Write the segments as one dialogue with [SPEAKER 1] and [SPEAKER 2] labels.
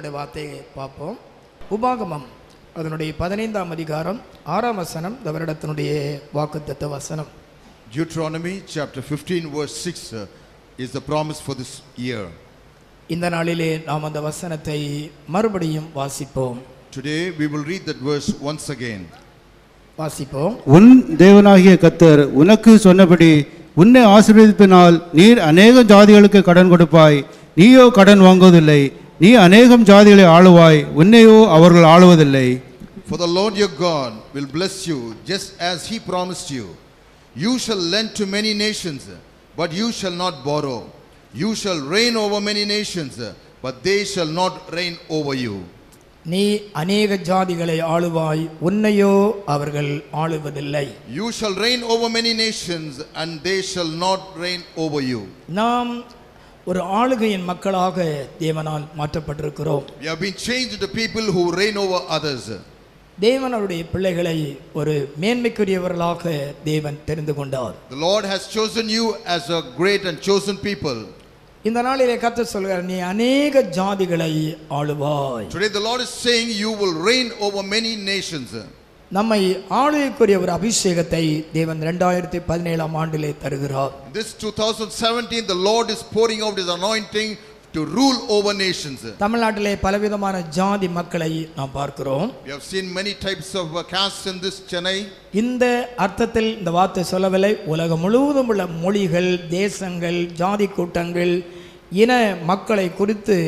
[SPEAKER 1] தேவனுடைய வார்த்தையை பார்ப்போம். உபாகமம் அதனுடைய 15ஆம் அதிகாரம் 6ஆம் வசனம் இந்த வருடத்தினுடைய வாக்குத்தத்த வசனம்.
[SPEAKER 2] Deuteronomy chapter 15 verse 6 is the promise for this year.
[SPEAKER 1] இந்த நாளிலே நாம் அந்த வசனத்தை மறுபடியும் வாசிப்போம்.
[SPEAKER 2] Today we will read that verse once again.
[SPEAKER 1] வாசிப்போம்.
[SPEAKER 3] உன் தேவனாகிய கர்த்தர் உனக்கு சொன்னபடி உன்னை ஆசீர்வதிப்பினால் நீர் அநேக ஜாதிகளுக்கு கடன் கொடுப்பாய், நீயோ கடன் வாங்குவதில்லை. நீ அநேகம் ஜாதிகளை ஆளுவாய், உன்னையோ அவர்கள் ஆளுவதில்லை.
[SPEAKER 2] For the Lord your God will bless you just as he promised you. You shall lend to many nations, but you shall not borrow. You shall reign over many nations, but they shall not reign over you.
[SPEAKER 1] நீ அநேக ஜாதிகளை ஆளுவாய், உன்னையோ அவர்கள் ஆளுவதில்லை.
[SPEAKER 2] You shall reign over many nations, and they shall not reign over you.
[SPEAKER 1] நாம் ஒரு ஆளுகையின் மக்களாக தேவனால் மாற்றப்பட்டிருக்கிறோம்.
[SPEAKER 2] We have been changed to people who reign over others.
[SPEAKER 1] தேவனுடைய பிள்ளைகளை ஒரு மேன்மைக்குரியவர்களாக தேவன் தெரிந்து கொண்டார்.
[SPEAKER 2] The Lord has chosen you as a great and chosen people.
[SPEAKER 1] இந்த நாளிலே கர்த்தர் சொல்கிறார், நீ அநேக ஜாதிகளை ஆளுவாய்.
[SPEAKER 2] Today the Lord is saying you will reign over many nations.
[SPEAKER 1] நம்மை ஆளுகைக்குரிய ஒரு அபிஷேகத்தை தேவன் 2017ஆம் ஆண்டிலே தருகிறார்.
[SPEAKER 2] This 2017 the Lord is pouring out his anointing to rule over nations.
[SPEAKER 1] தமிழ்நாட்டிலே பலவிதமான ஜாதி மக்களை நாம் பார்க்கிறோம்.
[SPEAKER 2] We have seen many types of castes in this Chennai.
[SPEAKER 1] இந்த அர்த்தத்தில் இந்த வார்த்தை சொல்லவில்லை. உலகம் முழுவதும் உள்ள மொழிகள், தேசங்கள், ஜாதி கூட்டங்கள், இன மக்களை குறித்து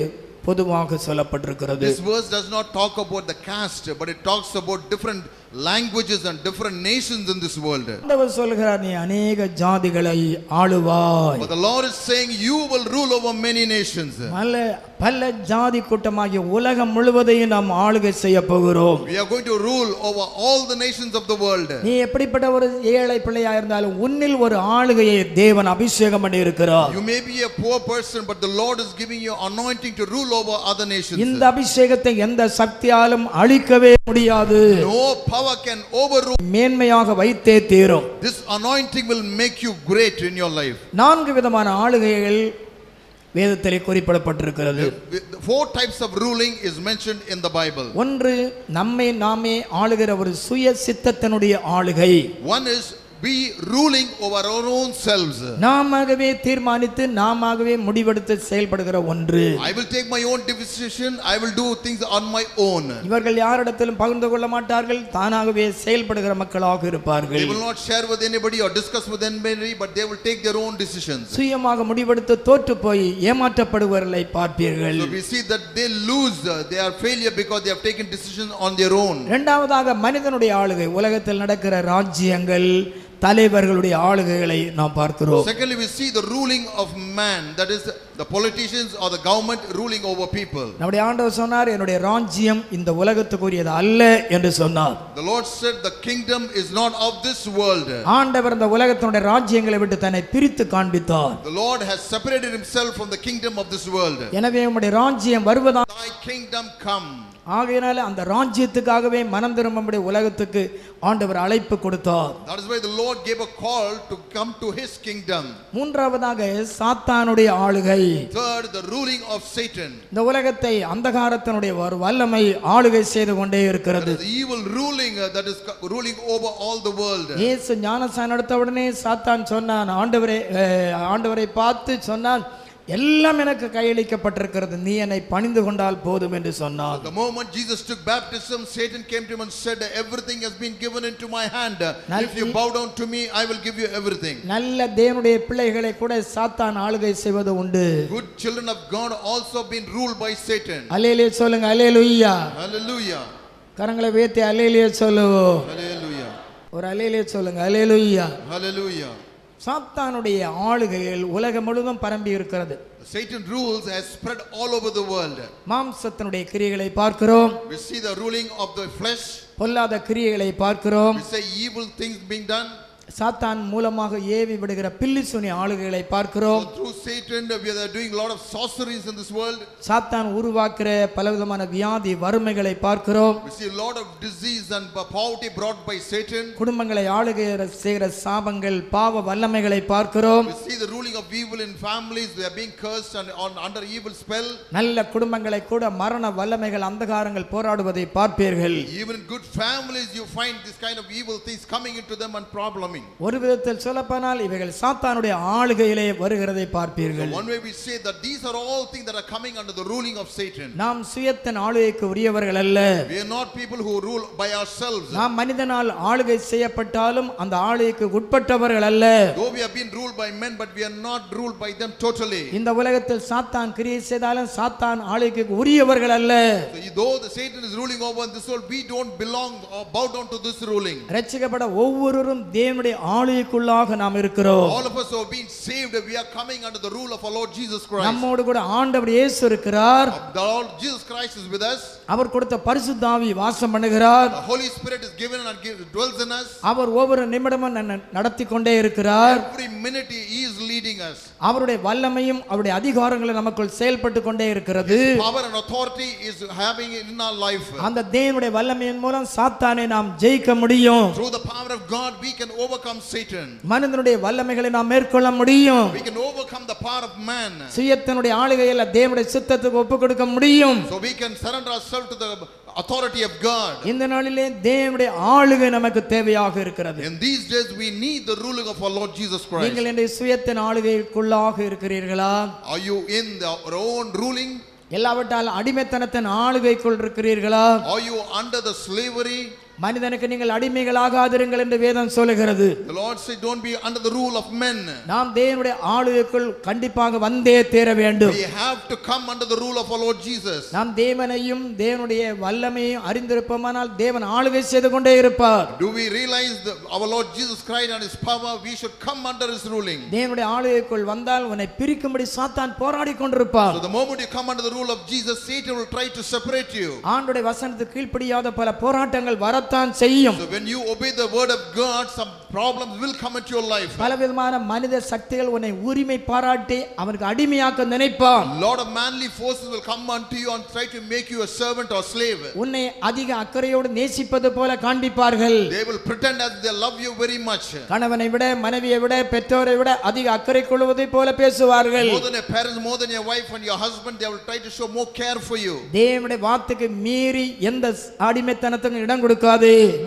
[SPEAKER 1] பொதுவாக சொல்லப்பட்டிருக்கிறது.
[SPEAKER 2] This verse does not talk about the caste, but it talks about different languages and different nations in this world.
[SPEAKER 1] ஆண்டவர் சொல்கிறார், நீ அநேக ஜாதிகளை ஆளுவாய்.
[SPEAKER 2] But the Lord is saying you will rule over many nations.
[SPEAKER 1] பல ஜாதி கூட்டமாகிய உலகம் முழுவதையும் நாம் ஆளுகை செய்ய போகிறோம்.
[SPEAKER 2] We are going to rule over all the nations of the world.
[SPEAKER 1] நீ எப்படிப்பட்ட ஒரு ஏழை பிள்ளையா இருந்தாலும் உன்னில் ஒரு ஆளுகையை தேவன் அபிஷேகம் பண்ணி இருக்கிறார்.
[SPEAKER 2] You may be a poor person, but the Lord is giving you anointing to rule over other nations.
[SPEAKER 1] இந்த அபிஷேகத்தை எந்த சக்தியாலும் அழிக்கவே முடியாது.
[SPEAKER 2] No power can overrule.
[SPEAKER 1] மேன்மையாக வைத்தே தீரும்.
[SPEAKER 2] This anointing will make you great in your life.
[SPEAKER 1] 4 விதமான ஆளுகைகள் வேதத்திலே குறிப்பிடப்பட்டிருக்கிறது.
[SPEAKER 2] Four types of ruling is mentioned in the Bible.
[SPEAKER 1] ஒன்று, நம்மை நாமே ஆளுகிற ஒரு சுய சித்தத்தினுடைய ஆளுகை.
[SPEAKER 2] One is be ruling over our own selves.
[SPEAKER 1] நாமாகவே தீர்மானித்து நாமாகவே முடிவெடுத்து செயல்படுகிற ஒன்று.
[SPEAKER 2] I will take my own decision, I will do things on my own.
[SPEAKER 1] இவர்கள் யாரிடத்திலும் பகிர்ந்து கொள்ள மாட்டார்கள், தானாகவே செயல்படுகிற மக்களாக இருப்பார்கள்.
[SPEAKER 2] They will not share with anybody or discuss with anybody, but they will take their own decisions.
[SPEAKER 1] சுயமாக முடிவெடுத்து தோற்று போய் ஏமாற்றப்படுவர்களை பார்ப்பீர்கள்.
[SPEAKER 2] So we see that they lose, they are failure because they have taken decisions on their own.
[SPEAKER 1] இரண்டாவதாக மனிதனுடைய ஆளுகை. உலகத்தில் நடக்கிற ராஜ்யங்கள், தலைவர்களுடைய ஆளுகைகளை நாம் பார்க்கிறோம்.
[SPEAKER 2] Secondly, we see the ruling of man, that is the politicians or the government ruling over people.
[SPEAKER 1] நம்முடைய ஆண்டவர் சொன்னார், என்னுடைய ராஜ்யம் இந்த உலகத்துக்குரியது அல்ல என்று சொன்னார்.
[SPEAKER 2] The Lord said the kingdom is not of this world.
[SPEAKER 1] ஆண்டவர் இந்த உலகத்தினுடைய ராஜ்யங்களை விட்டு தன்னை பிரித்து காண்பித்தார்.
[SPEAKER 2] The Lord has separated himself from the kingdom of this world.
[SPEAKER 1] எனவே உம்முடைய ராஜ்யம் வருவதா,
[SPEAKER 2] Thy kingdom come.
[SPEAKER 1] ஆகையினால அந்த ராஜ்யத்துக்காகவே மனம் திரும்பும்படி உலகத்துக்கு ஆண்டவர் அழைப்பு கொடுத்தார்.
[SPEAKER 2] That is why the Lord gave a call to come to his kingdom.
[SPEAKER 1] மூன்றாவதாக சாத்தானுடைய ஆளுகை.
[SPEAKER 2] Third, the ruling of Satan.
[SPEAKER 1] இந்த உலகத்தை அந்தகாரத்தினுடைய ஒரு வல்லமை ஆளுகை செய்து கொண்டே இருக்கிறது.
[SPEAKER 2] The evil ruling that is ruling over all the world.
[SPEAKER 1] இயேசு ஞானஸ்நானம் எடுத்த உடனே சாத்தான் சொன்னான், ஆண்டவரை பார்த்து சொன்னான், எல்லாம் எனக்கு கையளிக்கப்பட்டிருக்கிறது, நீ என்னை பணிந்து கொண்டால் போதும் என்று சொன்னார்.
[SPEAKER 2] The moment Jesus took baptism, Satan came to him and said, everything has been given into my hand. If you bow down to me, I will give you everything.
[SPEAKER 1] நல்ல தேவனுடைய பிள்ளைகளை கூட சாத்தான் ஆளுகை செய்வது உண்டு.
[SPEAKER 2] Good children of God also been ruled by Satan.
[SPEAKER 1] அல்லேலூயா சொல்லுங்க, அல்லேலூயா.
[SPEAKER 2] Hallelujah.
[SPEAKER 1] கரங்களை உயர்த்தி அல்லேலூயா சொல்லுவோம்.
[SPEAKER 2] Hallelujah.
[SPEAKER 1] ஒரு அல்லேலூயா சொல்லுங்க, அல்லேலூயா.
[SPEAKER 2] Hallelujah.
[SPEAKER 1] சாத்தானுடைய ஆளுகைகள் உலகம் முழுவதும் பரம்பி இருக்கிறது.
[SPEAKER 2] Satan rules has spread all over the world.
[SPEAKER 1] மாம்சத்தினுடைய கிரியைகளை பார்க்கிறோம்.
[SPEAKER 2] We see the ruling of the flesh.
[SPEAKER 1] பொல்லாத கிரியைகளை பார்க்கிறோம்.
[SPEAKER 2] We say evil things being done.
[SPEAKER 1] சாத்தான் மூலமாக ஏவி விடுகிற பில்லிசூனி ஆளுகைகளை பார்க்கிறோம்.
[SPEAKER 2] So through Satan we are doing a lot of sorceries in this world.
[SPEAKER 1] சாத்தான் உருவாக்குற பலவிதமான வியாதி வறுமைகளை பார்க்கிறோம்.
[SPEAKER 2] We see a lot of disease and poverty brought by Satan.
[SPEAKER 1] குடும்பங்களை ஆளுகை செய்கிற சாபங்கள் பாவ வல்லமைகளை பார்க்கிறோம்.
[SPEAKER 2] We see the ruling of evil in families. They are being cursed and under evil spell.
[SPEAKER 1] நல்ல குடும்பங்களை கூட மரண வல்லமைகள் அந்தகாரங்கள் போராடுவதை பார்ப்பீர்கள்.
[SPEAKER 2] Even in good families you find this kind of evil things coming into them and probleming.
[SPEAKER 1] ஒரு விதத்தில் சொல்லப்போனால் இவைகள் சாத்தானுடைய ஆளுகையிலே வருகிறதை பார்ப்பீர்கள்.
[SPEAKER 2] One way we say that these are all things that are coming under the ruling of Satan.
[SPEAKER 1] நாம் சுயத்தின் ஆளுகைக்கு உரியவர்கள் அல்ல.
[SPEAKER 2] We are not people who rule by ourselves.
[SPEAKER 1] நாம் மனிதனால் ஆளுகை செய்யப்பட்டாலும் அந்த ஆளுகைக்கு உட்பட்டவர்கள் அல்ல.
[SPEAKER 2] Though we have been ruled by men, but we are not ruled by them totally.
[SPEAKER 1] இந்த உலகத்தில் சாத்தான் கிரியை செய்தாலும் சாத்தான் ஆளுகைக்கு உரியவர்கள் அல்ல.
[SPEAKER 2] So though the Satan is ruling over this world, we don't belong or bow down to this ruling.
[SPEAKER 1] ரட்சிக்கப்பட ஒவ்வொருவரும் தேவனுடைய ஆளுகைக்குள்ளாக நாம் இருக்கிறோம்.
[SPEAKER 2] All of us who have been saved, we are coming under the rule of our Lord Jesus Christ.
[SPEAKER 1] நம்மோடு கூட ஆண்டவர் இயேசு இருக்கிறார்.
[SPEAKER 2] The Lord Jesus Christ is with us.
[SPEAKER 1] அவர் கொடுத்த பரிசுத்த ஆவி வாசம் பண்ணுகிறார்.
[SPEAKER 2] The Holy Spirit is given and dwells in us.
[SPEAKER 1] அவர் ஒவ்வொரு நிமிடமும் நடத்தி கொண்டே இருக்கிறார்.
[SPEAKER 2] Every minute he is leading us.
[SPEAKER 1] அவருடைய வல்லமையும் அவருடைய அதிகாரங்களும் நமக்குள் செயல்பட்டு கொண்டே இருக்கிறது.
[SPEAKER 2] Power and authority is having in our life.
[SPEAKER 1] அந்த தேவனுடைய வல்லமையின் மூலம் சாத்தானை நாம் ஜெயிக்க முடியும்.
[SPEAKER 2] Through the power of God we can overcome Satan.
[SPEAKER 1] மனிதனுடைய வல்லமைகளை நாம் மேற்கொள்ள முடியும்.
[SPEAKER 2] We can overcome the power of man.
[SPEAKER 1] சுயத்தினுடைய ஆளுகையில் தேவனுடைய சித்தத்துக்கு ஒப்பு கொடுக்க முடியும்.
[SPEAKER 2] So we can surrender ourselves to the authority of God.
[SPEAKER 1] இந்த நாளிலே தேவனுடைய ஆளுகை நமக்கு தேவையாக இருக்கிறது.
[SPEAKER 2] In these days we need the ruling of our Lord Jesus Christ.
[SPEAKER 1] நீங்கள் இந்த சுயத்தின் ஆளுகைக்குள்ளாக இருக்கிறீர்களா?
[SPEAKER 2] Are you in our own ruling?
[SPEAKER 1] எல்லாவற்றால் அடிமைத்தனத்தின் ஆளுகைக்குள் இருக்கிறீர்களா?
[SPEAKER 2] Are you under the slavery?
[SPEAKER 1] மனிதனுக்கு நீங்கள் அடிமைகளாகாதிருங்கள் என்று வேதம் சொல்லுகிறது.
[SPEAKER 2] The Lord said don't be under the rule of men.
[SPEAKER 1] நாம் தேவனுடைய ஆளுகைக்குள் கண்டிப்பாக வந்தே தீர வேண்டும்.
[SPEAKER 2] We have to come under the rule of our Lord Jesus.
[SPEAKER 1] நாம் தேவனையும் தேவனுடைய வல்லமையும் அறிந்திருப்போமானால் தேவன் ஆளுகை செய்து கொண்டே இருப்பார்.
[SPEAKER 2] Do we realize our Lord Jesus Christ and his power? We should come under his ruling.
[SPEAKER 1] தேவனுடைய ஆளுகைக்குள் வந்தால் உன்னை பிரிக்கும்படி சாத்தான் போராடி கொண்டிருப்பார்.
[SPEAKER 2] So the moment you come under the rule of Jesus, Satan will try to separate you.
[SPEAKER 1] ஆண்டவருடைய வசனத்துக்கு கீழ்ப்படியாத பல போராட்டங்கள் வரத்தான் செய்யும்.
[SPEAKER 2] So when you obey the word of God, some problems will come into your life.
[SPEAKER 1] பலவிதமான மனித சக்திகள் உன்னை உரிமை பாராட்டி அவனுக்கு அடிமையாக்க நினைப்பான்.
[SPEAKER 2] A lot of manly forces will come unto you and try to make you a servant or slave.
[SPEAKER 1] உன்னை அதிக அக்கறையோடு நேசிப்பது போல காண்பிப்பார்கள்.
[SPEAKER 2] They will pretend as they love you very much.
[SPEAKER 1] கணவனை விட மனைவியை விட பெற்றோரை விட அதிக அக்கறை கொள்வதை போல பேசுவார்கள்.
[SPEAKER 2] More than your parents, more than your wife and your husband, they will try to show more care for you.
[SPEAKER 1] தேவனுடைய வார்த்தைக்கு மீறி எந்த அடிமைத்தனத்துக்கும் இடம் கொடுக்காது.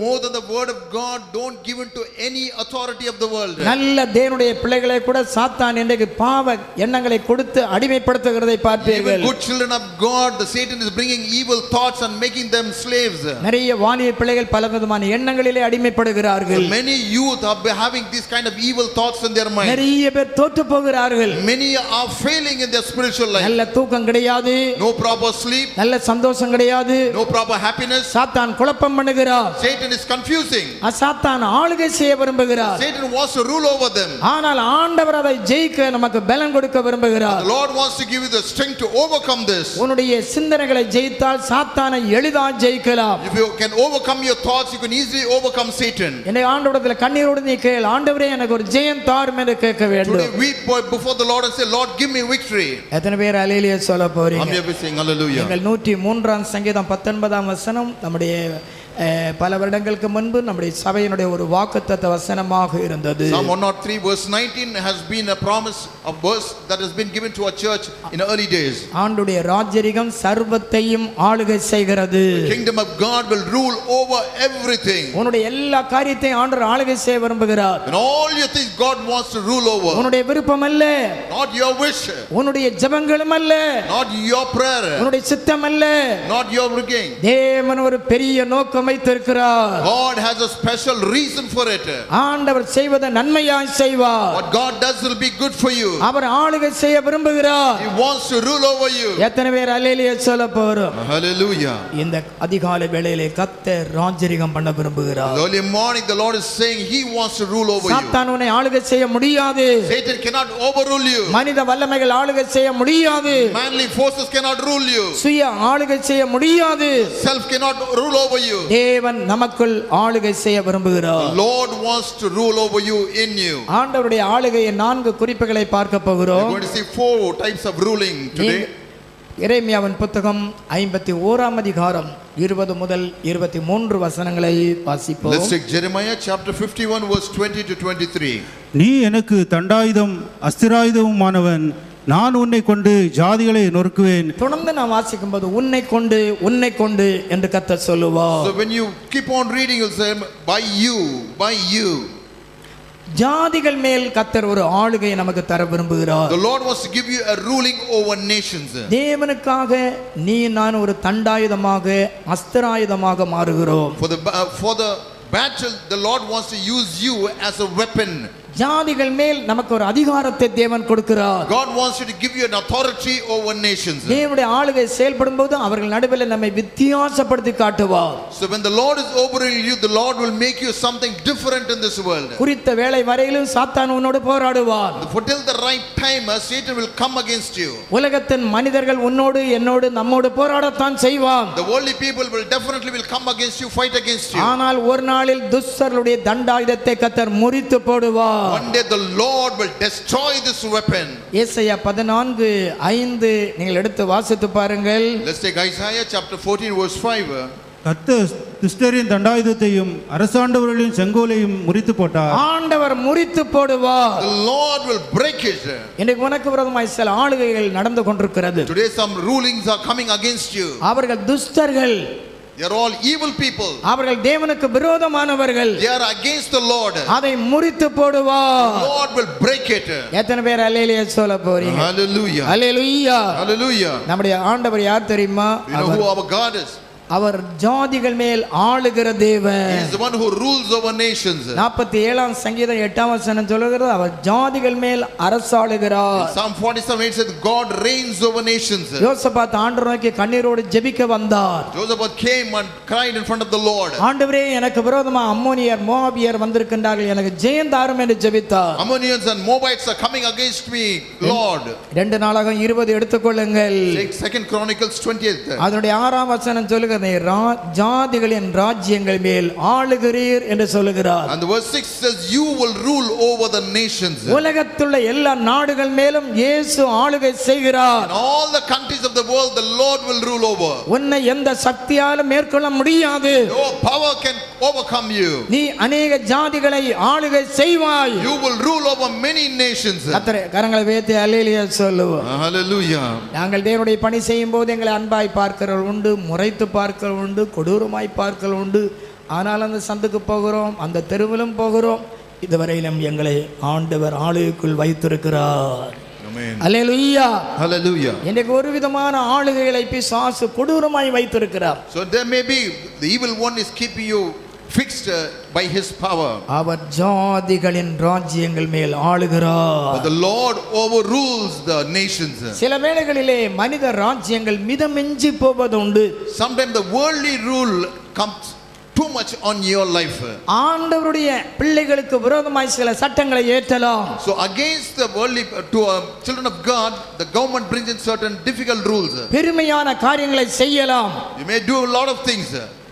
[SPEAKER 2] More than the word of God, don't give in to any authority of the world.
[SPEAKER 1] நல்ல தேவனுடைய பிள்ளைகளை கூட சாத்தான் இன்றைக்கு பாவ எண்ணங்களை கொடுத்து அடிமைப்படுத்துகிறதை பார்ப்பீர்கள்.
[SPEAKER 2] Even good children of God, the Satan is bringing evil thoughts and making them slaves.
[SPEAKER 1] நிறைய வாலிப பிள்ளைகள் பலவிதமான எண்ணங்களிலே அடிமைப்படுகிறார்கள்.
[SPEAKER 2] So many youth are having this kind of evil thoughts in their mind.
[SPEAKER 1] நிறைய பேர் தோற்று போகிறார்கள்.
[SPEAKER 2] Many are failing in their spiritual life.
[SPEAKER 1] நல்ல தூக்கம் கிடையாது,
[SPEAKER 2] No proper sleep,
[SPEAKER 1] நல்ல சந்தோஷம் கிடையாது.
[SPEAKER 2] no proper happiness.
[SPEAKER 1] சாத்தான் குழப்பம் பண்ணுகிறார்.
[SPEAKER 2] Satan is confusing.
[SPEAKER 1] சாத்தான் ஆளுகை செய்ய விரும்புகிறார்.
[SPEAKER 2] Satan wants to rule over them.
[SPEAKER 1] ஆனால் ஆண்டவர் அதை ஜெயிக்க நமக்கு பலம் கொடுக்க விரும்புகிறார்.
[SPEAKER 2] The Lord wants to give you the strength to overcome this.
[SPEAKER 1] உன்னுடைய சிந்தனைகளை ஜெயித்தால் சாத்தானை எளிதாக ஜெயிக்கலாம்.
[SPEAKER 2] If you can overcome your thoughts, you can easily overcome Satan.
[SPEAKER 1] என்னை ஆண்டவரிடத்தில் கண்ணீரோடு நீ கேள், ஆண்டவரே எனக்கு ஒரு ஜெயம் தாரும் என்று கேட்க வேண்டும்.
[SPEAKER 2] Today weep before the Lord and say, Lord, give me victory.
[SPEAKER 1] எத்தனை பேர் அல்லேலூயா சொல்ல போறீங்க?
[SPEAKER 2] I'm here saying hallelujah.
[SPEAKER 1] நீங்கள் 103ஆம் சங்கீதம் 19ஆம் வசனம் நம்முடைய பல வருடங்களுக்கு முன்பு நம்முடைய சபையினுடைய ஒரு வாக்குத்தத்த வசனமாக இருந்தது.
[SPEAKER 2] Psalm 103 verse 19 has been a promise of verse that has been given to our church in early days.
[SPEAKER 1] ஆண்டுடைய ராஜ்யரிகம் சர்வத்தையும் ஆளுகை செய்கிறது.
[SPEAKER 2] The kingdom of God will rule over everything.
[SPEAKER 1] உன்னுடைய எல்லா காரியத்தையும் ஆண்டவர் ஆளுகை செய்ய விரும்புகிறார்.
[SPEAKER 2] And all your things God wants to rule over.
[SPEAKER 1] உன்னுடைய விருப்பம் அல்ல,
[SPEAKER 2] Not your wish,
[SPEAKER 1] உன்னுடைய ஜெபங்களும் அல்ல,
[SPEAKER 2] not your prayer,
[SPEAKER 1] உன்னுடைய சித்தம் அல்ல.
[SPEAKER 2] not your begging.
[SPEAKER 1] தேவன் ஒரு பெரிய நோக்கம் வைத்திருக்கிறார்.
[SPEAKER 2] God has a special reason for it.
[SPEAKER 1] ஆண்டவர் செய்வதை நன்மையாய் செய்வார்.
[SPEAKER 2] What God does will be good for you.
[SPEAKER 1] அவர் ஆளுகை செய்ய விரும்புகிறார்.
[SPEAKER 2] He wants to rule over you.
[SPEAKER 1] எத்தனை பேர் அல்லேலூயா சொல்ல போறோம்?
[SPEAKER 2] Hallelujah.
[SPEAKER 1] இந்த அதிகாலை வேளையிலே கர்த்தர் ராஜ்யரிகம் பண்ண விரும்புகிறார்.
[SPEAKER 2] Early morning the Lord is saying he wants to rule over you.
[SPEAKER 1] சாத்தான் உன்னை ஆளுகை செய்ய முடியாது.
[SPEAKER 2] Satan cannot overrule you.
[SPEAKER 1] மனித வல்லமைகள் ஆளுகை செய்ய முடியாது.
[SPEAKER 2] Manly forces cannot rule you.
[SPEAKER 1] சுய ஆளுகை செய்ய முடியாது.
[SPEAKER 2] Self cannot rule over you.
[SPEAKER 1] தேவன் நமக்குள் ஆளுகை செய்ய விரும்புகிறார்.
[SPEAKER 2] The Lord wants to rule over you, in you.
[SPEAKER 1] ஆண்டவருடைய ஆளுகையை 4 குறிப்புகளை பார்க்க
[SPEAKER 2] We're
[SPEAKER 1] போகிறோம்.
[SPEAKER 2] going to see 4 types of ruling today.
[SPEAKER 1] எரேமியாவின் புத்தகம் 51ஆம் அதிகாரம் 20 முதல் 23 வசனங்களை வாசிப்போம்.
[SPEAKER 2] Let's take Jeremiah chapter 51 verse 20 to 23.
[SPEAKER 3] நீ எனக்கு தண்டாயுதம் அஸ்திராயுதமுமானவன், நான் உன்னை கொண்டு ஜாதிகளை நொறுக்குவேன்.
[SPEAKER 1] தொடர்ந்து நான் வாசிக்கும்போது உன்னை கொண்டு என்று கர்த்தர் சொல்லுவார்.
[SPEAKER 2] So when you keep on reading, you'll say by you.
[SPEAKER 1] ஜாதிகள் மேல் கர்த்தர் ஒரு ஆளுகையை நமக்கு தர விரும்புகிறார்.
[SPEAKER 2] The Lord wants to give you a ruling over nations.
[SPEAKER 1] தேவனுக்காக நீ நான் ஒரு தண்டாயுதமாக அஸ்திராயுதமாக மாறுகிறோம்.
[SPEAKER 2] For the battle, the Lord wants to use you as a weapon.
[SPEAKER 1] ஜாதிகள் மேல் நமக்கு ஒரு அதிகாரத்தை தேவன் கொடுக்கிறார்.
[SPEAKER 2] God wants you to give you an authority over nations.
[SPEAKER 1] தேவனுடைய ஆளுகை செயல்படும்போது அவர்கள் நடுவில் நம்மை வித்தியாசப்படுத்தி காட்டுவார்.
[SPEAKER 2] So when the Lord is over you, the Lord will make you something different in this world.
[SPEAKER 1] குறித்த வேளை வரையிலும் சாத்தான் உன்னோடு போராடுவார்.
[SPEAKER 2] Till the right time, Satan will come against you.
[SPEAKER 1] உலகத்தின் மனிதர்கள் உன்னோடு என்னோடு நம்மோடு போராடத்தான் செய்வான்.
[SPEAKER 2] The worldly people will definitely come against you, fight against you.
[SPEAKER 1] ஆனால் ஒரு நாளில் துஷ்டர்களுடைய தண்டாயுதத்தை கர்த்தர் முறித்து போடுவார்.
[SPEAKER 2] One day the Lord will destroy this weapon.
[SPEAKER 1] ஏசாயா 14:5 நீங்கள் எடுத்து வாசித்து பாருங்கள்.
[SPEAKER 2] Let's take Isaiah chapter 14 verse 5.
[SPEAKER 3] கர்த்தர் துஷ்டரின் தண்டாயுதத்தையும் அரசாண்டவர்களின் செங்கோலையும் முறித்து போட்டார்.
[SPEAKER 1] ஆண்டவர் முறித்து போடுவார்.
[SPEAKER 2] The Lord will break it.
[SPEAKER 1] இன்னைக்கு உனக்கு விரோதமாய் சில ஆளுகைகள் நடந்து கொண்டிருக்கிறது.
[SPEAKER 2] Today some rulings are coming against you.
[SPEAKER 1] அவர்கள் துஷ்டர்கள்.
[SPEAKER 2] They are all evil people.
[SPEAKER 1] அவர்கள் தேவனுக்கு விரோதமானவர்கள்.
[SPEAKER 2] They are against the Lord.
[SPEAKER 1] அதை முறித்து போடுவார்.
[SPEAKER 2] The Lord will break it.
[SPEAKER 1] எத்தனை பேர் அல்லேலூயா சொல்ல போறீங்க?
[SPEAKER 2] Hallelujah.
[SPEAKER 1] அல்லேலூயா.
[SPEAKER 2] Hallelujah.
[SPEAKER 1] நம்முடைய ஆண்டவர் யார் தெரியுமா?
[SPEAKER 2] You know who our God is?
[SPEAKER 1] அவர் ஜாதிகள் மேல் ஆளுகிற தேவன்.
[SPEAKER 2] He is the one who rules over nations.
[SPEAKER 1] 47ஆம் சங்கீதம் 8ஆம் வசனம் சொல்கிறது அவர் ஜாதிகள் மேல் அரசாளுகிறார்.
[SPEAKER 2] Psalm 47:8 says God reigns over nations.
[SPEAKER 1] யோசபாத் ஆண்டவரை நோக்கி கண்ணீரோடு ஜெபிக்க வந்தார்.
[SPEAKER 2] Joseph came and cried in front of the Lord.
[SPEAKER 1] ஆண்டவரே எனக்கு விரோதமா அம்மோனியர் மோவாபியர் வந்திருக்கின்றார்கள், எனக்கு ஜெயம் தாரும் என்று ஜெபித்தார்.
[SPEAKER 2] Ammonians and Moabites are coming against me, Lord.
[SPEAKER 1] 2 நாளாகமம் 20 எடுத்துக்கொள்ளுங்கள்.
[SPEAKER 2] Take 2 Chronicles 20th.
[SPEAKER 1] அதனுடைய 6ஆம் வசனம் சொல்லுகிறது ஜாதிகளின் ராஜ்யங்கள் மேல் ஆளுகிறீர் என்று சொல்லுகிறார்.
[SPEAKER 2] And the verse 6 says you will rule over the nations.
[SPEAKER 1] உலகத்துள்ள எல்லா நாடுகள் மேலும் இயேசு ஆளுகை செய்கிறார்.
[SPEAKER 2] In all the countries of the world the Lord will rule over.
[SPEAKER 1] உன்னை எந்த சக்தியாலும் மேற்கொள்ள முடியாது.
[SPEAKER 2] No power can overcome you.
[SPEAKER 1] நீ अनेक ஜாதிகளை ஆளுகை செய்வாய்.
[SPEAKER 2] You will rule over many nations.
[SPEAKER 1] கர்த்தரே கரங்களை உயர்த்தி அல்லேலூயா சொல்லுவோம்.
[SPEAKER 2] Hallelujah.
[SPEAKER 1] நாங்கள் தேவனுடைய பணி செய்யும் போது எங்களை அன்பாய் பார்க்கிறவர்கள் உண்டு, முறைத்து பார்க்கிறவர்கள் உண்டு, கொடூரமாய் பார்க்கிறவர்கள் உண்டு. ஆனால் அந்த சந்துக்கு போகிறோம், அந்த தெருவிலும் போகிறோம், இதுவரையிலும் எங்களை ஆண்டவர் ஆளுகைக்குள் வைத்திருக்கிறார்.
[SPEAKER 2] Amen.
[SPEAKER 1] அல்லேலூயா.
[SPEAKER 2] Hallelujah.
[SPEAKER 1] எனக்கு ஒரு விதமான ஆளுகைகளை பிசாசு கொடூரமாய் வைத்திருக்கிறார்.
[SPEAKER 2] So there may be the evil one is keeping you fixed by his power.
[SPEAKER 1] அவர் ஜாதிகளின் ராஜ்யங்கள் மேல் ஆளுகிறார்.
[SPEAKER 2] But the Lord overrules the nations.
[SPEAKER 1] சில வேளைகளிலே மனித ராஜ்யங்கள் மிதமிஞ்சி போவதுண்டு.
[SPEAKER 2] Sometimes the worldly rule comes too much on your life.
[SPEAKER 1] ஆண்டவருடைய பிள்ளைகளுக்கு விரோதமாய் சில சட்டங்களை ஏற்றலாம்.
[SPEAKER 2] So against the worldly to children of God, the government brings in certain difficult rules.
[SPEAKER 1] பெருமையான காரியங்களை செய்யலாம்.
[SPEAKER 2] You may do a lot of things.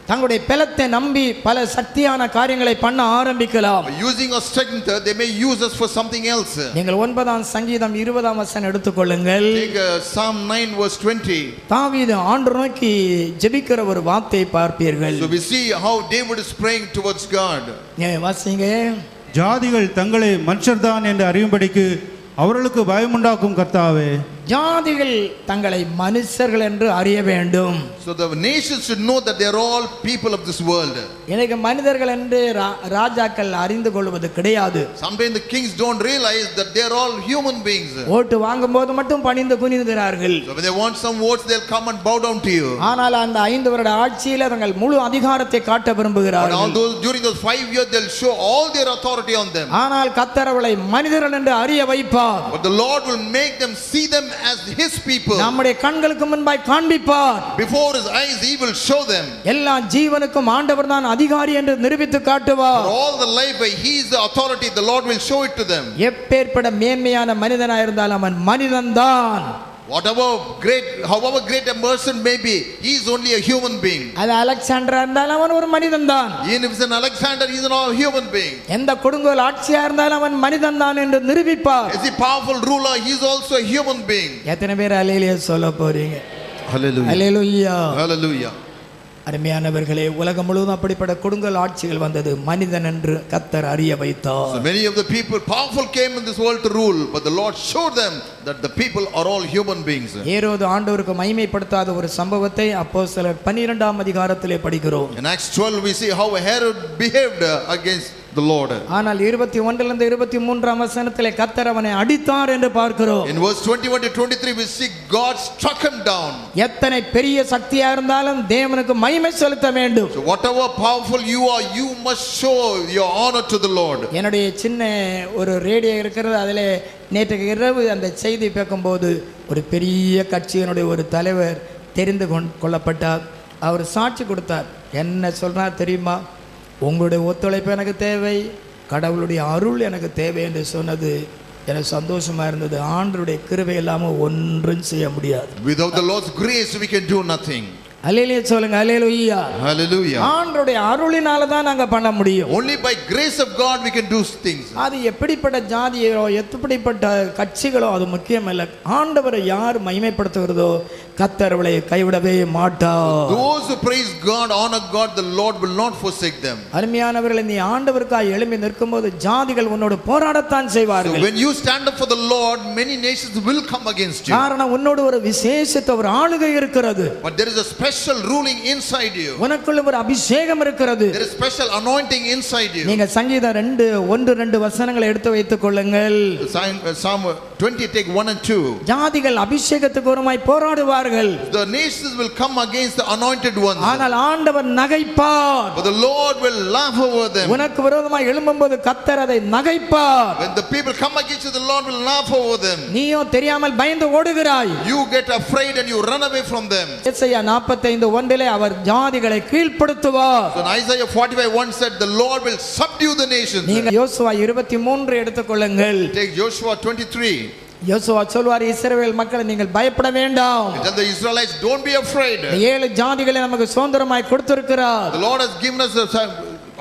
[SPEAKER 1] தங்களுடைய பலத்தை நம்பி பல சக்தியான காரியங்களை பண்ண ஆரம்பிக்கலாம்.
[SPEAKER 2] Using our strength, they may use us for something else.
[SPEAKER 1] நீங்கள் 9ஆம் சங்கீதம் 20ஆம் வசனம் எடுத்துக்கொள்ளுங்கள்.
[SPEAKER 2] Take Psalm 9 verse 20.
[SPEAKER 1] தாவீது ஆண்டவரை நோக்கி ஜெபிக்கிற ஒரு வார்த்தையை பார்ப்பீர்கள்.
[SPEAKER 2] So we see how David is praying towards God.
[SPEAKER 1] வாசிங்க.
[SPEAKER 3] ஜாதிகள் தங்களை மனுஷர்தான் என்று அறியும்படிக்கு அவர்களுக்கு பயமுண்டாக்கும் கர்த்தாவே.
[SPEAKER 1] ஜாதிகள் தங்களை மனுஷர்கள் என்று அறிய வேண்டும்.
[SPEAKER 2] So the nations should know that they are all people of this world.
[SPEAKER 1] எனக்கு மனிதர்கள் என்று ராஜாக்கள் அறிந்து கொள்வது கிடையாது.
[SPEAKER 2] Sometimes the kings don't realize that they are all human beings.
[SPEAKER 1] ஓட்டு வாங்கும்போது மட்டும் பணிந்து குனிகிறார்கள்.
[SPEAKER 2] So when they want some votes, they'll come and bow down to you.
[SPEAKER 1] ஆனால் அந்த 5 வருட ஆட்சியில் தங்கள் முழு அதிகாரத்தை காட்ட விரும்புகிறார்கள்.
[SPEAKER 2] Although during those 5 years they'll show all their authority on them.
[SPEAKER 1] ஆனால் கர்த்தர் அவளை மனிதர்கள் என்று அறிய வைப்பார்.
[SPEAKER 2] But the Lord will make them see them as his people.
[SPEAKER 1] நம்முடைய கண்களுக்கு முன்பாய் காண்பிப்பார்.
[SPEAKER 2] Before his eyes he will show them.
[SPEAKER 1] எல்லா ஜீவனுக்கும் ஆண்டவர் தான் அதிகாரி என்று நிரூபித்து காட்டுவார்.
[SPEAKER 2] For all the life he is the authority, the Lord will show it to them.
[SPEAKER 1] எப்பேற்பட்ட மேன்மையான மனிதனாய் இருந்தாலும் அவன் மனிதன்தான்.
[SPEAKER 2] However great a person may be, he is only a human being.
[SPEAKER 1] அது அலெக்சாண்டரா இருந்தாலும் அவன் ஒரு மனிதன் தான்.
[SPEAKER 2] Even if it's an Alexander, he is not a human being.
[SPEAKER 1] எந்த கொடுங்கோல் ஆட்சியா இருந்தாலும் அவன் மனிதன் தான் என்று நிரூபிப்பார்.
[SPEAKER 2] As a powerful ruler, he is also a human being.
[SPEAKER 1] எத்தனை பேர் அல்லேலூயா சொல்ல போறீங்க?
[SPEAKER 2] Hallelujah.
[SPEAKER 1] அல்லேலூயா.
[SPEAKER 2] Hallelujah.
[SPEAKER 1] அருமையானவர்களே, உலகம் முழுவதும் அப்படிப்பட்ட கொடுங்கோல் ஆட்சிகள் வந்தது. மனிதன் என்று கர்த்தர் அறிய வைத்தார்.
[SPEAKER 2] So many of the people powerful came in this world to rule, but the Lord showed them that the people are all human beings.
[SPEAKER 1] ஏரோது ஆண்டவருக்கு மகிமைப்படுத்தாத ஒரு சம்பவத்தை அப்போஸ்தலர் 12ஆம் அதிகாரத்திலே படிக்கிறோம்.
[SPEAKER 2] In Acts 12 we see how Herod behaved against the Lord.
[SPEAKER 1] ஆனால் 21 லிருந்து 23ஆம் வசனத்திலே கர்த்தர் அவனை அடித்தார் என்று பார்க்கிறோம்.
[SPEAKER 2] In verse 21 to 23 we see God struck him down.
[SPEAKER 1] எத்தனை பெரிய சக்தியா இருந்தாலும் தேவனுக்கு மகிமை செலுத்த வேண்டும்.
[SPEAKER 2] So whatever powerful you are, you must show your honor to the Lord.
[SPEAKER 1] என்னுடைய சின்ன ஒரு ரேடியோ இருக்கிறது. அதில் நேற்று இரவு அந்த செய்தி கேட்கும்போது ஒரு பெரிய கட்சியினுடைய ஒரு தலைவர் தெரிந்து கொள்ளப்பட்டார். அவர் சாட்சி கொடுத்தார். என்ன சொல்றார் தெரியுமா? உங்களுடைய ஒத்துழைப்பு எனக்கு தேவை, கடவுளுடைய அருள் எனக்கு தேவை என்று சொன்னது எனக்கு சந்தோஷமா இருந்தது. ஆண்டவருடைய கிருபை இல்லாமல் ஒன்றும் செய்ய முடியாது.
[SPEAKER 2] Without the Lord's grace we can do nothing.
[SPEAKER 1] அல்லேலூயா சொல்லுங்க. அல்லேலூயா.
[SPEAKER 2] Hallelujah.
[SPEAKER 1] ஆண்டவருடைய அருளினால தான் நாங்க பண்ண முடியும்.
[SPEAKER 2] Only by grace of God we can do things.
[SPEAKER 1] அது எப்படிப்பட்ட ஜாதியோ எப்படிப்பட்ட கட்சிகளோ அது முக்கியம் இல்லை. ஆண்டவரை யார் மகிமைப்படுத்துகிறதோ கர்த்தர் அவளை கைவிடவே மாட்டார்.
[SPEAKER 2] Those who praise God, honor God, the Lord will not forsake them.
[SPEAKER 1] அருமையானவர்களே, நீ ஆண்டவருக்காக எழும்பி நிற்கும்போது ஜாதிகள் உன்னோடு போராடத்தான்
[SPEAKER 2] So
[SPEAKER 1] செய்வார்கள்.
[SPEAKER 2] when you stand up for the Lord, many nations will come against you.
[SPEAKER 1] காரணம் உன்னோடு ஒரு விசேஷித்த ஒரு ஆளுகை இருக்கிறது.
[SPEAKER 2] But there is a special ruling inside you.
[SPEAKER 1] உனக்குள்ள ஒரு அபிஷேகம் இருக்கிறது.
[SPEAKER 2] There is special anointing inside you.
[SPEAKER 1] நீங்க சங்கீதம் 1-2 வசனங்களை எடுத்து வைத்துக் கொள்ளுங்கள்.
[SPEAKER 2] Psalm 20 take 1 and 2.
[SPEAKER 1] ஜாதிகள் அபிஷேகத்துக்கு ஒருமாய் போராடுவார்கள்.
[SPEAKER 2] The nations will come against the anointed ones,
[SPEAKER 1] ஆனால் ஆண்டவர் நகைப்பார்.
[SPEAKER 2] but the Lord will laugh over them.
[SPEAKER 1] உனக்கு விரோதமாய் எழும்பும்போது கர்த்தர் அதை நகைப்பார்.
[SPEAKER 2] When the people come against you, the Lord will laugh over them.
[SPEAKER 1] நீயோ தெரியாமல் பயந்து ஓடுகிறாய்.
[SPEAKER 2] You get afraid and you run away from them.
[SPEAKER 1] Isaiah 45:1 அவர் ஜாதிகளை கீழ்ப்படுத்துவார்.
[SPEAKER 2] So in Isaiah 45:1 said the Lord will subdue the nations.
[SPEAKER 1] நீங்க யோசுவா 23 எடுத்துக்கொள்ளுங்கள்.
[SPEAKER 2] Take Joshua 23.
[SPEAKER 1] யோசுவா சொல்வார், இஸ்ரவேல் மக்களை நீங்கள் பயப்பட வேண்டாம்.
[SPEAKER 2] Tell the Israelites, don't be afraid.
[SPEAKER 1] 7 ஜாதிகளை நமக்கு சுதந்திரமாய் கொடுத்திருக்கிறார்.
[SPEAKER 2] The Lord has given us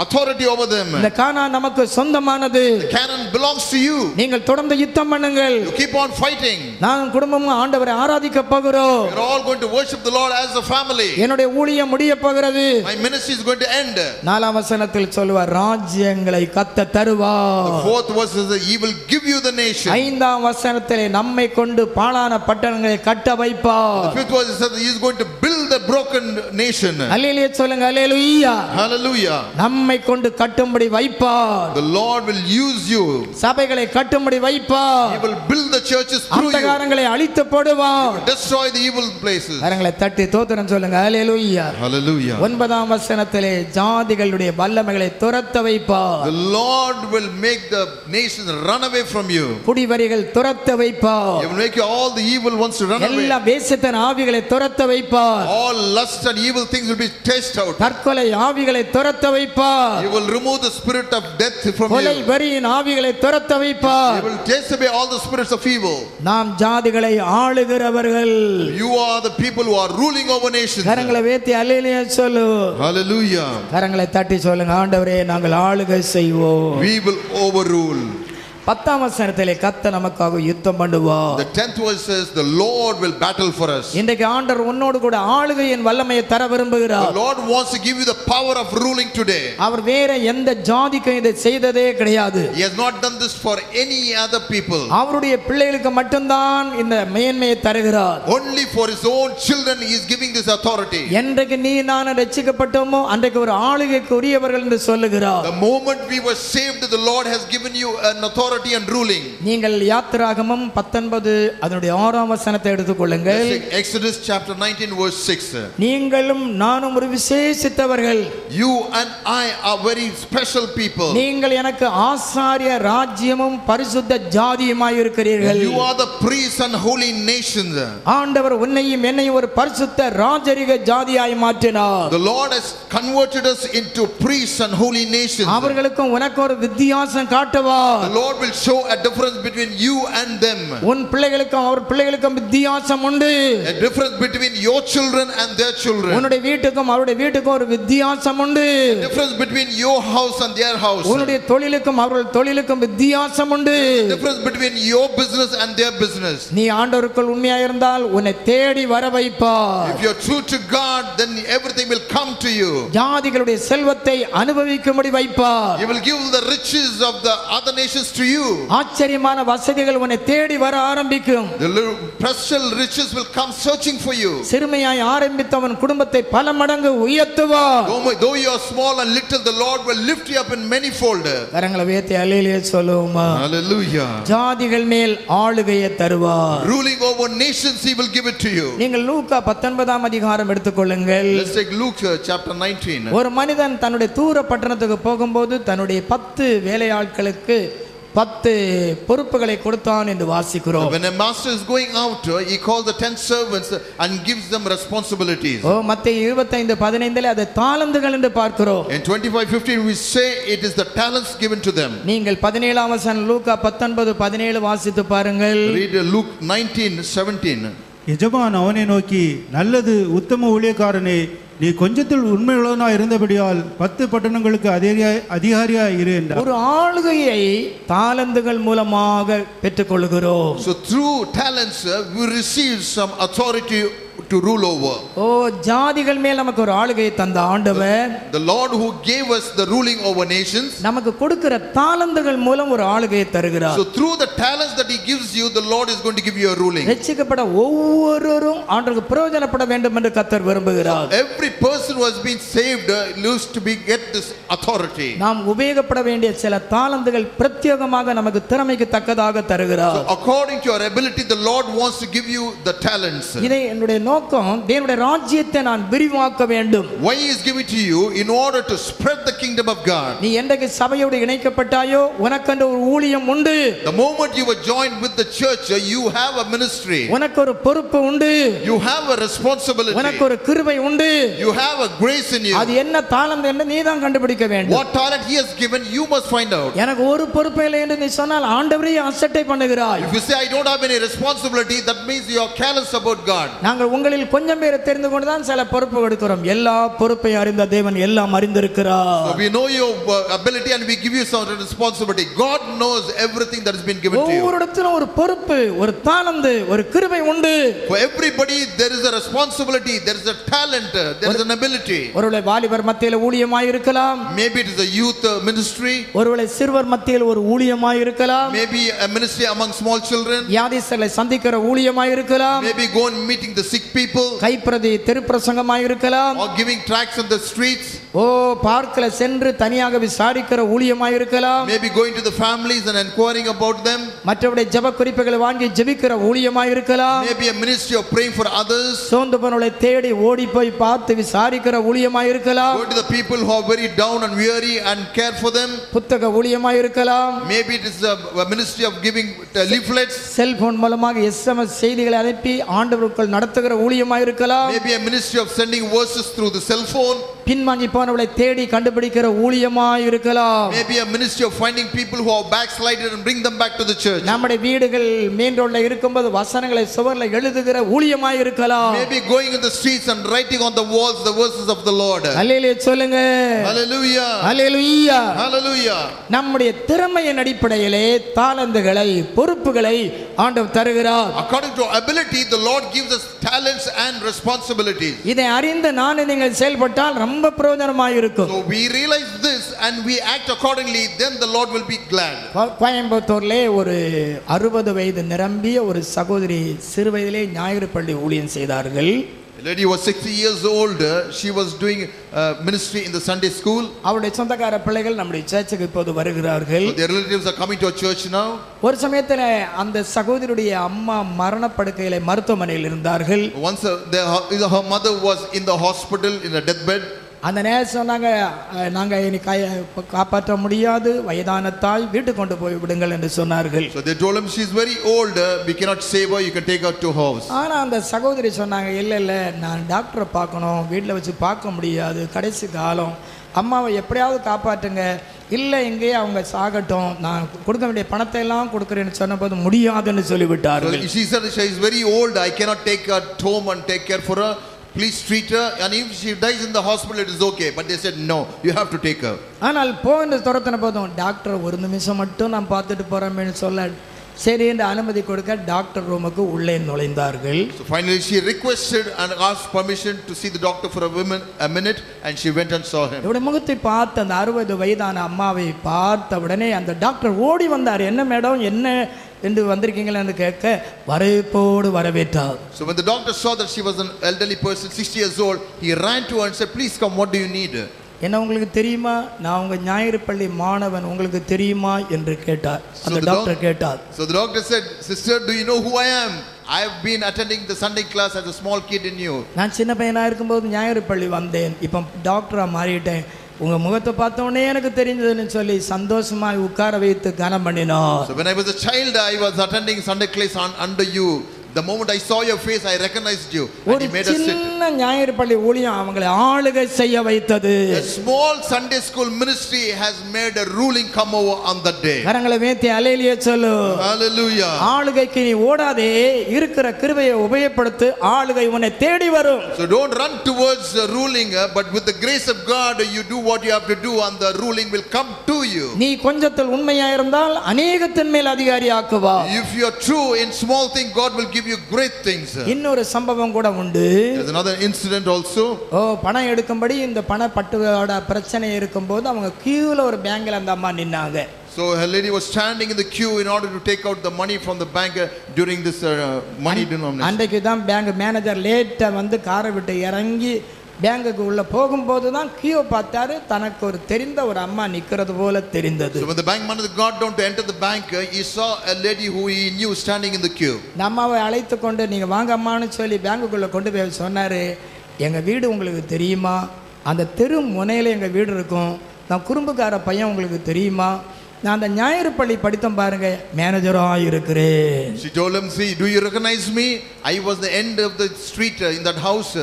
[SPEAKER 2] authority over them.
[SPEAKER 1] இந்த கானான் நமக்கு சொந்தமானது.
[SPEAKER 2] Canaan belongs to you.
[SPEAKER 1] நீங்கள் தொடர்ந்து யுத்தம் பண்ணுங்கள்.
[SPEAKER 2] You keep on fighting.
[SPEAKER 1] நான் குடும்பமும் ஆண்டவரை ஆராதிக்க போகிறோம்.
[SPEAKER 2] We're all going to worship the Lord as a family.
[SPEAKER 1] என்னுடைய ஊழியம் முடிய போகிறது.
[SPEAKER 2] My ministry is going to end.
[SPEAKER 1] 4ஆம் வசனத்தில் சொல்வார், ராஜ்யங்களை கர்த்தர் தருவார்.
[SPEAKER 2] The 4th verse is that he will give you the nation.
[SPEAKER 1] 5ஆம் வசனத்திலே நம்மை கொண்டு பாழான பட்டணங்களை கட்ட வைப்பார்.
[SPEAKER 2] The 5th verse says that he is going to build the broken nation.
[SPEAKER 1] அல்லேலூயா சொல்லுங்க. அல்லேலூயா.
[SPEAKER 2] Hallelujah.
[SPEAKER 1] நம்மை கொண்டு கட்டும்படி வைப்பார்.
[SPEAKER 2] The Lord will use you.
[SPEAKER 1] சபைகளை கட்டும்படி வைப்பார்.
[SPEAKER 2] He will build the churches through you.
[SPEAKER 1] அந்தகாரங்களை அழித்து போடுவார்.
[SPEAKER 2] Destroy the evil places.
[SPEAKER 1] கரங்களை தட்டி தோத்திரம் சொல்லுங்க. அல்லேலூயா.
[SPEAKER 2] Hallelujah.
[SPEAKER 1] 9ஆம் வசனத்திலே ஜாதிகளுடைய வல்லமைகளை துரத்த வைப்பார்.
[SPEAKER 2] The Lord will make the nations run away from you.
[SPEAKER 1] குடிவரிகள் துரத்த வைப்பார்.
[SPEAKER 2] He will make you all the evil ones to run away.
[SPEAKER 1] எல்லா வேசித்தன ஆவிகளை துரத்த வைப்பார்.
[SPEAKER 2] All lust and evil things will be chased out.
[SPEAKER 1] தற்கொலை ஆவிகளை துரத்த வைப்பார்.
[SPEAKER 2] He will remove the spirit of death from
[SPEAKER 1] கொலை
[SPEAKER 2] you.
[SPEAKER 1] வெறியின் ஆவிகளை துரத்த வைப்பார்.
[SPEAKER 2] He will chase away all the spirits of evil.
[SPEAKER 1] நாம் ஜாதிகளை ஆளுகிறவர்கள்.
[SPEAKER 2] You are the people who are ruling over nations.
[SPEAKER 1] கரங்களை வேத்தி அல்லேலூயா சொல்லு.
[SPEAKER 2] Hallelujah.
[SPEAKER 1] கரங்களை தட்டி சொல்லுங்க. ஆண்டவரே, நாங்கள் ஆளுகை செய்வோம்.
[SPEAKER 2] We will overrule.
[SPEAKER 1] 10ஆம் வசனத்திலே கர்த்தர் நமக்காக யுத்தம் பண்ணுவார்.
[SPEAKER 2] The 10th verse says the Lord will battle for us.
[SPEAKER 1] இன்றைக்கு ஆண்டவர் உன்னோடு கூட ஆளுகையின் வல்லமையை தர விரும்புகிறார்.
[SPEAKER 2] The Lord wants to give you the power of ruling today.
[SPEAKER 1] அவர் வேற எந்த ஜாதிக்கும் இதை செய்ததே கிடையாது.
[SPEAKER 2] He has not done this for any other people.
[SPEAKER 1] அவருடைய பிள்ளைகளுக்கு மட்டும்தான் இந்த மேன்மையை தருகிறார்.
[SPEAKER 2] Only for his own children he is giving this authority.
[SPEAKER 1] என்றைக்கு நீ நான் ரட்சிக்கப்பட்டோமோ அன்றைக்கு ஒரு ஆளுகைக்கு உரியவர்கள் என்று சொல்லுகிறார்.
[SPEAKER 2] The moment we were saved, the Lord has given you an authority and ruling.
[SPEAKER 1] நீங்கள் யாத்திராகமம் 19 அதனுடைய 6ஆம் வசனத்தை எடுத்துக்கொள்ளுங்கள்.
[SPEAKER 2] Exodus chapter 19 verse 6.
[SPEAKER 1] நீங்களும் நானும் ஒரு விசேஷித்தவர்கள்.
[SPEAKER 2] You and I are very special people.
[SPEAKER 1] நீங்கள் எனக்கு ஆசாரிய ராஜ்யமும் பரிசுத்த ஜாதியுமாய் இருக்கிறீர்கள்.
[SPEAKER 2] You are the priests and holy nation.
[SPEAKER 1] ஆண்டவர் உன்னையும் என்னையும் ஒரு பரிசுத்த ராஜரிக ஜாதியாய் மாற்றினார்.
[SPEAKER 2] The Lord has converted us into priests and holy nations.
[SPEAKER 1] அவர்களுக்கும் உனக்கு ஒரு வித்தியாசம் காட்டுவார்.
[SPEAKER 2] The Lord will will show a difference between you and them.
[SPEAKER 1] உன் பிள்ளைகளுக்கும் அவர் பிள்ளைகளுக்கும் வித்தியாசம் உண்டு.
[SPEAKER 2] A difference between your children and their children.
[SPEAKER 1] உன்னுடைய வீட்டுக்கும் அவருடைய வீட்டுக்கும் ஒரு வித்தியாசம் உண்டு.
[SPEAKER 2] A difference between your house and their house.
[SPEAKER 1] உன்னுடைய தொழிலுக்கும் அவர்கள் தொழிலுக்கும் வித்தியாசம் உண்டு.
[SPEAKER 2] A difference between your business and their business.
[SPEAKER 1] நீ ஆண்டவருக்குள் உண்மையா இருந்தால் உன்னை தேடி வர வைப்பார்.
[SPEAKER 2] If you are true to God, then everything will come to you.
[SPEAKER 1] ஜாதிகளுடைய செல்வத்தை அனுபவிக்கும்படி வைப்பார்.
[SPEAKER 2] He will give the riches of the other nations to you.
[SPEAKER 1] ஆச்சரியமான வசதிகள் உன்னை தேடி வர ஆரம்பிக்கும்.
[SPEAKER 2] The precious riches will come searching for you.
[SPEAKER 1] சிறுமையாய் ஆரம்பித்தவன் குடும்பத்தை பல மடங்கு உயர்த்துவார்.
[SPEAKER 2] Though you are small and little, the Lord will lift you up in many fold.
[SPEAKER 1] கரங்களை உயர்த்தி அல்லேலூயா சொல்லுவோமா?
[SPEAKER 2] Hallelujah.
[SPEAKER 1] ஜாதிகள் மேல் ஆளுகையை தருவார்.
[SPEAKER 2] Ruling over nations, He will give it to you.
[SPEAKER 1] நீங்கள் லூக்கா 19ஆம் அதிகாரம் எடுத்துக்கொள்ளுங்கள்.
[SPEAKER 2] Let's take Luke chapter 19.
[SPEAKER 1] ஒரு மனிதன் தன்னுடைய தூர பட்டணத்துக்கு போகும்போது தன்னுடைய 10 வேலையாட்களுக்கு 10 பொறுப்புகளை கொடுத்தான் என்று வாசிக்கிறோம்.
[SPEAKER 2] When a master is going out, he calls the 10 servants and gives them responsibilities.
[SPEAKER 1] மத்தேயு 25:15 அது தாலந்துகள் என்று பார்க்கிறோம்.
[SPEAKER 2] In 25:15 we say it is the talents given to them.
[SPEAKER 1] நீங்கள் 17ஆம் வசனம் லூக்கா 19:17 வாசித்து பாருங்கள்.
[SPEAKER 2] Read Luke 19:17.
[SPEAKER 3] எஜமான் அவனை நோக்கி, நல்லது உத்தம ஊழியக்காரனே, நீ கொஞ்சத்தில் உண்மையுள்ளவனாய் இருந்தபடியால் 10 பட்டணங்களுக்கு அதிகாரியாய் இரு என்றார்.
[SPEAKER 1] ஒரு ஆளுகையை தாலந்துகள் மூலமாக பெற்றுக்கொள்கிறோம்.
[SPEAKER 2] So through talents we receive some authority to rule over.
[SPEAKER 1] ஜாதிகள் மேல் நமக்கு ஒரு ஆளுகையை தந்த ஆண்டவர்,
[SPEAKER 2] The Lord who gave us the ruling over nations,
[SPEAKER 1] நமக்கு கொடுக்கிற தாலந்துகள் மூலம் ஒரு ஆளுகையை தருகிறார்.
[SPEAKER 2] so through the talents that He gives you, the Lord is going to give you a ruling.
[SPEAKER 1] ரட்சிக்கப்பட ஒவ்வொருவரும் ஆண்டவருக்கு பிரயோஜனப்பட வேண்டும் என்று கர்த்தர் விரும்புகிறார்.
[SPEAKER 2] Every person who has been saved used to be get this authority.
[SPEAKER 1] நாம் உபயோகப்பட வேண்டிய சில தாலந்துகள் பிரத்யேகமாக நமக்கு திறமைக்கு தக்கதாக தருகிறார்.
[SPEAKER 2] So according to your ability, the Lord wants to give you the talents.
[SPEAKER 1] இதை என்னுடைய நோக்கம், தேவனுடைய ராஜ்யத்தை நான் விரிவாக்க வேண்டும்.
[SPEAKER 2] Why He is giving to you? In order to spread the kingdom of God.
[SPEAKER 1] நீ என்றைக்கு சபையோடு இணைக்கப்பட்டாயோ உனக்கென்று ஒரு ஊழியம் உண்டு.
[SPEAKER 2] The moment you were joined with the church, you have a ministry.
[SPEAKER 1] உனக்கு ஒரு பொறுப்பு உண்டு.
[SPEAKER 2] You have a responsibility.
[SPEAKER 1] உனக்கு ஒரு கிருபை உண்டு.
[SPEAKER 2] You have a grace in you.
[SPEAKER 1] அது என்ன தாளந்து என்று நீ தான் கண்டுபிடிக்க வேண்டும்.
[SPEAKER 2] What talent He has given, you must find out.
[SPEAKER 1] எனக்கு ஒரு பொறுப்பு இல்லை என்று நீ சொன்னால் ஆண்டவரே அசட்டை பண்ணுகிறாய்.
[SPEAKER 2] If you say I don't have any responsibility, that means you are careless about God.
[SPEAKER 1] நாங்கள் உங்களில் கொஞ்சம் பேரை தெரிந்து கொண்டு தான் சில பொறுப்பு கொடுக்கிறோம். எல்லா பொறுப்பை அறிந்த தேவன் எல்லாம் அறிந்திருக்கிறார்.
[SPEAKER 2] So we know your ability and we give you some responsibility. God knows everything that has been given to you.
[SPEAKER 1] ஒவ்வொரு இடத்திலும் ஒரு பொறுப்பு, ஒரு தாளந்து, ஒரு கிருபை உண்டு.
[SPEAKER 2] For everybody there is a responsibility, there is a talent, there is an ability.
[SPEAKER 1] ஒருவேளை வாலிபர் மத்தியில் ஊழியமாய் இருக்கலாம்.
[SPEAKER 2] Maybe it is a youth ministry.
[SPEAKER 1] ஒருவேளை சிறுவர் மத்தியில் ஒரு ஊழியமாய் இருக்கலாம்.
[SPEAKER 2] Maybe a ministry among small children.
[SPEAKER 1] வியாதிஸ்தர்களை சந்திக்கிற ஊழியமாய் இருக்கலாம்.
[SPEAKER 2] Maybe go and meeting the sick people.
[SPEAKER 1] கைப்பிரதி தெருப்பிரசங்கமாய் இருக்கலாம்.
[SPEAKER 2] Or giving tracts in the streets.
[SPEAKER 1] பார்க்கல சென்று தனியாக விசாரிக்கிற ஊழியமாய் இருக்கலாம்.
[SPEAKER 2] Maybe going to the families and inquiring about them.
[SPEAKER 1] மற்றவருடைய ஜெப குறிப்புகளை வாங்கி ஜெபிக்கிற ஊழியமாய் இருக்கலாம்.
[SPEAKER 2] Maybe a ministry of praying for others.
[SPEAKER 1] சோர்ந்து போனவர்களை தேடி ஓடி போய் பார்த்து விசாரிக்கிற ஊழியமாய் இருக்கலாம்.
[SPEAKER 2] Go to the people who are very down and weary and care for them.
[SPEAKER 1] புத்தக ஊழியமாய் இருக்கலாம்.
[SPEAKER 2] Maybe it is a ministry of giving leaflets.
[SPEAKER 1] Cellphone மூலமாக SMS செய்திகளை அனுப்பி ஆண்டவருக்குள் நடத்துகிற ஊழியமாய் இருக்கலாம்.
[SPEAKER 2] Maybe a ministry of sending verses through the cell phone.
[SPEAKER 1] பின்வாங்கி போனவர்களை தேடி கண்டுபிடிக்கிற ஊழியமாய் இருக்கலாம்.
[SPEAKER 2] Maybe a ministry of finding people who are backslided and bring them back to the church.
[SPEAKER 1] நம்முடைய வீடுகள் மெயின் ரோட்ல இருக்கும்போது வசனங்களை சுவர்ல எழுதுகிற ஊழியமாய் இருக்கலாம்.
[SPEAKER 2] Maybe going in the streets and writing on the walls the verses of the Lord.
[SPEAKER 1] அல்லேலூயா சொல்லுங்க.
[SPEAKER 2] Hallelujah.
[SPEAKER 1] அல்லேலூயா.
[SPEAKER 2] Hallelujah.
[SPEAKER 1] நம்முடைய திறமையின் அடிப்படையிலே தாளந்துகளை பொறுப்புகளை ஆண்டவர் தருகிறார்.
[SPEAKER 2] According to ability, the Lord gives us talents and responsibilities.
[SPEAKER 1] இதை அறிந்து நான் நீங்கள் செயல்பட்டால் ரொம்ப பிரயோஜனமாய் இருக்கும்.
[SPEAKER 2] So we realize this and we act accordingly, then the Lord will be glad.
[SPEAKER 1] கோயம்புத்தூர்ல ஒரு 60 வயது நிரம்பிய ஒரு சகோதரி சிறு வயதிலே ஞாயிறு பள்ளி ஊழியம் செய்தார்கள்.
[SPEAKER 2] A lady was 60 years old. She was doing ministry in the Sunday school.
[SPEAKER 1] அவருடைய சொந்தக்கார பிள்ளைகள் நம்முடைய சர்ச்சுக்கு இப்போது வருகிறார்கள்.
[SPEAKER 2] So their relatives are coming to our church now.
[SPEAKER 1] ஒரு சமயத்துல அந்த சகோதரியுடைய அம்மா மரணப்படுக்கையில மருத்துவமனையில் இருந்தார்கள்.
[SPEAKER 2] Once her mother was in the hospital in a deathbed.
[SPEAKER 1] அந்த நேரம் சொன்னாங்க, நாங்க இனி காப்பாற்ற முடியாது, வயதான தாய் வீட்டுக்கு கொண்டு போய் விடுங்கள் என்று சொன்னார்கள்.
[SPEAKER 2] So they told him she is very old, we cannot save her, you can take her to house.
[SPEAKER 1] ஆனா அந்த சகோதரி சொன்னாங்க, இல்ல நான் டாக்டரை பார்க்கணும், வீட்டில் வச்சு பார்க்க முடியாது, கடைசி காலம், அம்மாவை எப்படியாவது காப்பாற்றுங்க, இல்லை இங்கே அவங்க சாகட்டும், நான் கொடுக்க வேண்டிய பணத்தை எல்லாம் கொடுக்குறேன்னு சொன்னபோது முடியாதுன்னு
[SPEAKER 2] So
[SPEAKER 1] சொல்லிவிட்டார்கள்.
[SPEAKER 2] she said she is very old, I cannot take her at home and take care for her. Please treat her, and if she dies in the hospital it is okay. But they said no, you have to take her.
[SPEAKER 1] ஆனால் போன்னு துரத்தின போதும் doctor ஒரு நிமிஷம் மட்டும் நான் பார்த்துட்டு போகிறேன்னு சொல்ல சரி என்று அனுமதி கொடுக்க டாக்டர் ரூமுக்கு உள்ளே நுழைந்தார்கள்.
[SPEAKER 2] So finally she requested and asked permission to see the doctor for a minute, and she went and saw him.
[SPEAKER 1] இவருடைய முகத்தை பார்த்து அந்த 60 வயதான அம்மாவை பார்த்த உடனே அந்த டாக்டர் ஓடி வந்தார். என்ன மேடம் என்ன என்று வந்திருக்கீங்களேன்னு கேட்க வரவேற்போடு வரவேற்றார்.
[SPEAKER 2] So when the doctor saw that she was an elderly person, 60 years old, he ran to her and said, please come, what do you need?
[SPEAKER 1] என்ன உங்களுக்கு தெரியுமா, நான் உங்கள் ஞாயிறு பள்ளி மாணவன், உங்களுக்கு தெரியுமா என்று கேட்டார். அந்த டாக்டர் கேட்டார்.
[SPEAKER 2] So the doctor said, sister, do you know who I am? I have been attending the Sunday class as a small kid in you.
[SPEAKER 1] நான் சின்ன பையனாக இருக்கும்போது ஞாயிறு பள்ளி வந்தேன், இப்போ டாக்டராக மாறிட்டேன், உங்கள் முகத்தை பார்த்த உடனே எனக்கு தெரிஞ்சதுன்னு சொல்லி சந்தோஷமாக உட்கார வைத்து கனம் பண்ணினோம்.
[SPEAKER 2] So when I was a child, I was attending Sunday class under you. The moment I saw your face, I recognized you. And he made us sit.
[SPEAKER 1] சின்ன ஞாயிறு பள்ளி ஊழியம் அவங்களை ஆளுகை செய்ய வைத்தது.
[SPEAKER 2] A small Sunday school ministry has made a ruling come over on that day.
[SPEAKER 1] கரங்களை வேத்தி அல்லேலூயா சொல்லு.
[SPEAKER 2] Hallelujah.
[SPEAKER 1] ஆளுகைக்கு நீ ஓடாதே, இருக்கிற கிருபையை உபயோகப்படுத்து, ஆளுகை உன்னை தேடி வரும்.
[SPEAKER 2] So don't run towards ruling, but with the grace of God, you do what you have to do, and the ruling will come to you.
[SPEAKER 1] நீ கொஞ்சத்தில் உண்மையா இருந்தால் அநேகத்தின் மேல் அதிகாரி aqua.
[SPEAKER 2] If you are true in small thing, God will give you great things.
[SPEAKER 1] இன்னொரு சம்பவம் கூட உண்டு.
[SPEAKER 2] There's another incident also.
[SPEAKER 1] பணம் எடுக்கும்படி இந்த பண பட்டுவோட பிரச்சனை இருக்கும்போது அவங்க கியூல ஒரு பேங்க்ல அந்த அம்மா நின்னாங்க.
[SPEAKER 2] So a lady was standing in the queue in order to take out the money from the bank during this money denomination.
[SPEAKER 1] அன்றைக்கு தான் பேங்க் மேனேஜர் லேட்டா வந்து காரை விட்டு இறங்கி பேங்குக்கு உள்ள போகும்போது தான் கியூ பார்த்தாரு, தனக்கு ஒரு தெரிந்த ஒரு அம்மா நிக்கிறது போல தெரிந்தது.
[SPEAKER 2] So when the bank manager got down to enter the bank, he saw a lady who he knew standing in the queue.
[SPEAKER 1] இந்த அம்மாவை அழைத்து கொண்டு நீங்க வாங்க அம்மான்னு சொல்லி பேங்குக்குள்ள கொண்டு போய் சொன்னாரு, எங்க வீடு உங்களுக்கு தெரியுமா, அந்த தெரு முனையில எங்க வீடு இருக்கும், நான் குறும்புக்கார பையன் உங்களுக்கு தெரியுமா, நான் அந்த ஞாயிறு பள்ளி படித்தம் பாருங்க, மேனேஜரா இருக்கிறேன்.
[SPEAKER 2] She told him, see, do you recognize me? I was the end of the street in that house.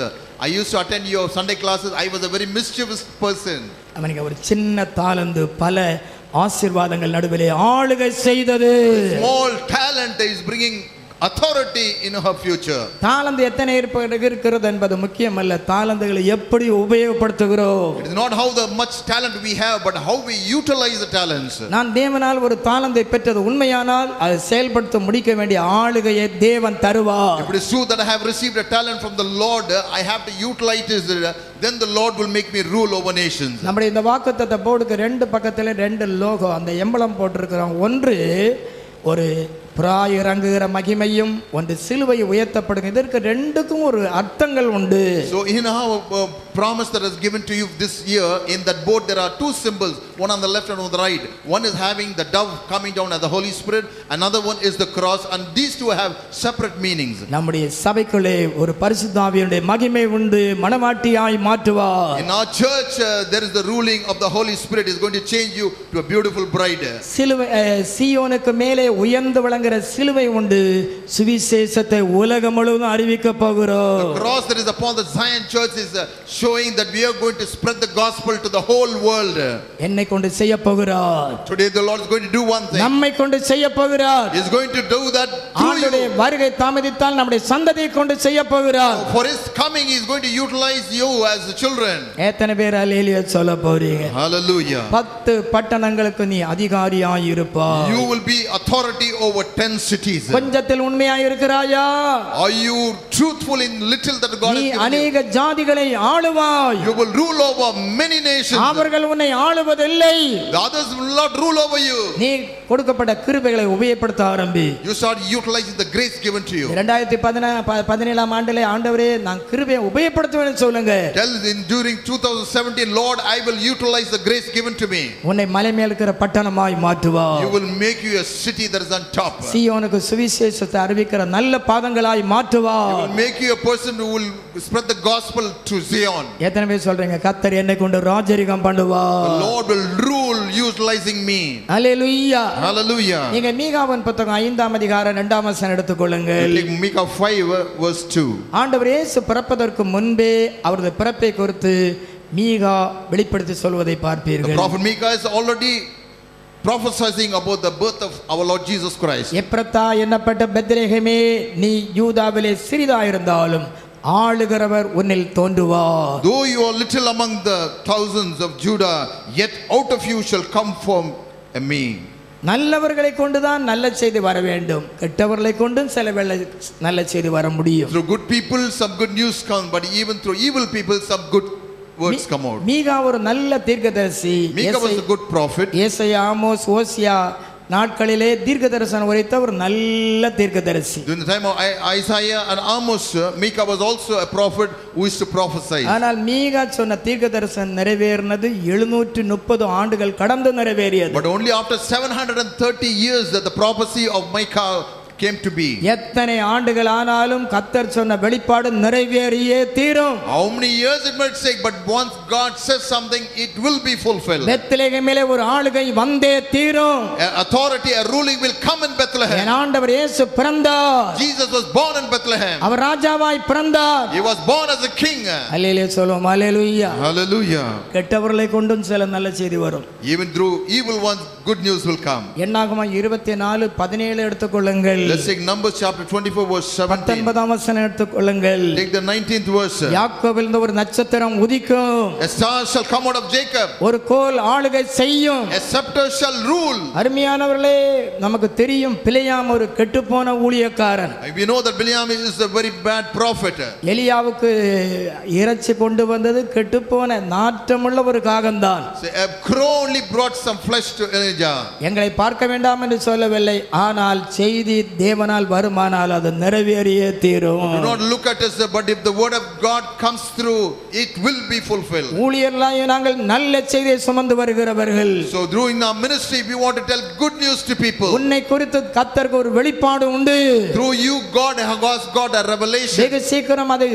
[SPEAKER 2] I used to attend your Sunday classes. I was a very mischievous person.
[SPEAKER 1] அவனுக்கு ஒரு சின்ன தாளந்து பல ஆசீர்வாதங்கள் நடுவிலே ஆளுகை செய்தது.
[SPEAKER 2] Small talent is bringing authority in her future.
[SPEAKER 1] தாளந்து எத்தனை இருக்கிறது என்பது முக்கியமல்ல, தாளந்துகளை எப்படி உபயோகப்படுத்துகிறோம்.
[SPEAKER 2] It is not how the much talent we have, but how we utilize the talents.
[SPEAKER 1] நான் தேவனால் ஒரு தாளந்தை பெற்றது உண்மையானால் அதை செயல்படுத்த முடிக்க வேண்டிய ஆளுகையை தேவன் தருவார்.
[SPEAKER 2] If it is true that I have received a talent from the Lord, I have to utilize it. Then the Lord will make me rule over nations.
[SPEAKER 1] நம்முடைய இந்த வாக்குத்தத்த போர்டுக்கு ரெண்டு பக்கத்துல ரெண்டு லோகோ அந்த எம்பளம் போட்டிருக்கிறோம். ஒன்று ஒரு பிராய் இறங்குகிற மகிமையும், ஒன்று சிலுவை உயர்த்தப்படுங்க. இதற்கு ரெண்டுக்கும் ஒரு அர்த்தங்கள் உண்டு.
[SPEAKER 2] So in our promise that is given to you this year, in that board there are two symbols, one on the left and on the right. One is having the dove coming down as the Holy Spirit, another one is the cross, and these two have separate meanings.
[SPEAKER 1] நம்முடைய சபைக்குள்ளே ஒரு பரிசுத்த ஆவியுடைய மகிமை உண்டு, மணவாட்டியாய் மாற்றுவார்.
[SPEAKER 2] In our church there is the ruling of the Holy Spirit is going to change you to a beautiful bride.
[SPEAKER 1] சிலுவை சீயோனுக்கு மேலே உயர்ந்து விளங்குகிற சிலுவை உண்டு, சுவிசேஷத்தை உலகம் முழுவதும் அறிவிக்க போகிறோம்.
[SPEAKER 2] The cross that is upon the Zion church is showing that we are going to spread the gospel to the whole world.
[SPEAKER 1] என்னை கொண்டு செய்ய போகிறார்.
[SPEAKER 2] Today the Lord is going to do one thing.
[SPEAKER 1] நம்மை கொண்டு செய்ய போகிறார்.
[SPEAKER 2] He is going to do that through
[SPEAKER 1] ஆண்டவருடைய
[SPEAKER 2] you.
[SPEAKER 1] வருகை தாமதித்தால் நம்முடைய சந்ததியை கொண்டு செய்ய போகிறார்.
[SPEAKER 2] For his coming he is going to utilize you as the children.
[SPEAKER 1] எத்தனை பேர் அல்லேலூயா சொல்ல போறீங்க?
[SPEAKER 2] Hallelujah.
[SPEAKER 1] 10 பட்டணங்களுக்கு நீ அதிகாரியாய் இருப்பாய்.
[SPEAKER 2] You will be authority over 10 cities.
[SPEAKER 1] கொஞ்சத்தில் உண்மையாய் இருக்கிறாயா?
[SPEAKER 2] Are you truthful in little that God has
[SPEAKER 1] நீ
[SPEAKER 2] given you?
[SPEAKER 1] அநேக ஜாதிகளை ஆளுவாய்.
[SPEAKER 2] You will rule over many nations.
[SPEAKER 1] அவர்கள் உன்னை ஆளுவதில்லை.
[SPEAKER 2] The others will not rule over you.
[SPEAKER 1] நீ கொடுக்கப்பட்ட கிருபைகளை உபயோகப்படுத்த ஆரம்பி.
[SPEAKER 2] You start utilizing the grace given to you.
[SPEAKER 1] 2017 ஆண்டிலே ஆண்டவரே நான் கிருபையை உபயோகப்படுத்துவேன்னு சொல்லுங்க.
[SPEAKER 2] Tell in during 2017, Lord, I will utilize the grace given to me.
[SPEAKER 1] உன்னை மலை மேல் இருக்கிற பட்டணமாய் மாற்றுவார்.
[SPEAKER 2] You will make you a city that is on top.
[SPEAKER 1] சீயோனுக்கு சுவிசேஷத்தை அறிவிக்கிற நல்ல பாதங்களாய்
[SPEAKER 2] He
[SPEAKER 1] மாற்றுவார்.
[SPEAKER 2] will make you a person who will spread the gospel to Zion.
[SPEAKER 1] எத்தனை பேர் சொல்றீங்க கர்த்தர் என்னை கொண்டு ராஜரிகம் பண்ணுவார்?
[SPEAKER 2] The Lord will rule utilizing me.
[SPEAKER 1] Hallelujah.
[SPEAKER 2] Hallelujah.
[SPEAKER 1] நீங்க மீகாவின் புத்தகம் 5ஆம் அதிகாரம் 2ஆம் வசனம் எடுத்துக்கொள்ளுங்கள்.
[SPEAKER 2] Take Micah 5 verse 2.
[SPEAKER 1] ஆண்டவர் இயேசு பிறப்பதற்கு முன்பே அவரது பிறப்பை குறித்து மீகா வெளிப்படுத்தி சொல்வதை
[SPEAKER 2] The
[SPEAKER 1] பார்ப்பீர்கள்.
[SPEAKER 2] prophet Micah is already prophesying about the birth of our Lord Jesus Christ.
[SPEAKER 1] எப்ரத்தா என்னப்பட்ட பெத்லெகேமே, நீ யூதாவிலே சிறிதாயிருந்தாலும் ஆளுகிறவர் உன்னில் தோன்றுவார்.
[SPEAKER 2] Though you are little among the thousands of Judah, yet out of you shall come form a me.
[SPEAKER 1] நல்லவர்களை கொண்டுதான் நல்ல செய்தி வர வேண்டும், கெட்டவர்களை கொண்டும் சில வேளை நல்ல செய்தி வர முடியும்.
[SPEAKER 2] Through good people some good news come, but even through evil people some good words come out.
[SPEAKER 1] மீகா ஒரு நல்ல தீர்க்கதரிசி.
[SPEAKER 2] Micah was a good prophet.
[SPEAKER 1] ஏசாயா, ஆமோஸ், ஓசியா நாட்களிலே தீர்க்க தரிசனம் உரைத்த ஒரு நல்ல தீர்க்கதரிசி.
[SPEAKER 2] During the time of Isaiah and Amos, Micah was also a prophet who used to prophesy.
[SPEAKER 1] ஆனால் மீகா சொன்ன தீர்க்க தரிசனம் நிறைவேறினது 730 ஆண்டுகள் கடந்து நிறைவேறியது.
[SPEAKER 2] But only after 730 years that the prophecy of Micah came to be.
[SPEAKER 1] எத்தனை ஆண்டுகள் ஆனாலும் கர்த்தர் சொன்ன வெளிப்பாடு நிறைவேறியே தீரும்.
[SPEAKER 2] How many years it might take, but once God says something, it will be fulfilled.
[SPEAKER 1] பெத்லெகேமிலே ஒரு ஆளுகை வந்தே தீரும்.
[SPEAKER 2] Authority, a ruling will come in Bethlehem.
[SPEAKER 1] என் ஆண்டவர் இயேசு பிறந்தார்.
[SPEAKER 2] Jesus was born in Bethlehem.
[SPEAKER 1] அவர் ராஜாவாய் பிறந்தார்.
[SPEAKER 2] He was born as a king.
[SPEAKER 1] அல்லேலூயா சொல்லுவோம். அல்லேலூயா.
[SPEAKER 2] Hallelujah.
[SPEAKER 1] கெட்டவர்களை கொண்டும் சில நல்ல செய்தி வரும்.
[SPEAKER 2] Even through evil ones, good news will come.
[SPEAKER 1] என்னாகுமா 24:17 எடுத்துக்கொள்ளுங்கள்.
[SPEAKER 2] Let's take Numbers chapter 24 verse 17.
[SPEAKER 1] 19ஆம் வசனம் எடுத்துக்கொள்ளுங்கள்.
[SPEAKER 2] Take the 19th verse.
[SPEAKER 1] யாக்கோபிலிருந்து ஒரு நட்சத்திரம் உதிக்கும்,
[SPEAKER 2] A star shall come out of Jacob.
[SPEAKER 1] ஒரு கோல் ஆளுகை செய்யும்.
[SPEAKER 2] A scepter shall rule.
[SPEAKER 1] அருமையானவர்களே, நமக்கு தெரியும் பிலேயாம் ஒரு கெட்டுப்போன ஊழியக்காரன்.
[SPEAKER 2] We know that Bileam is a very bad prophet.
[SPEAKER 1] எலியாவுக்கு இறைச்சி கொண்டு வந்தது கெட்டுப்போன நாற்றமுள்ள ஒரு காகம்தான்.
[SPEAKER 2] So a crow only brought some flesh to Elijah.
[SPEAKER 1] எங்களை பார்க்க வேண்டாம் என்று சொல்லவில்லை, ஆனால் செய்தி தேவனால் வருமானால் அது நிறைவேறியே தீரும்.
[SPEAKER 2] Do not look at us, but if the word of God comes through, it will be fulfilled.
[SPEAKER 1] ஊழியர்களாய் நாங்கள் நல்ல செய்தியை சுமந்து வருகிறவர்கள்.
[SPEAKER 2] So during our ministry, we want to tell good news to people.
[SPEAKER 1] உன்னை குறித்து கர்த்தருக்கு ஒரு வெளிப்பாடு உண்டு.
[SPEAKER 2] Through you, God has got a revelation.
[SPEAKER 1] வெகு சீக்கிரம் அது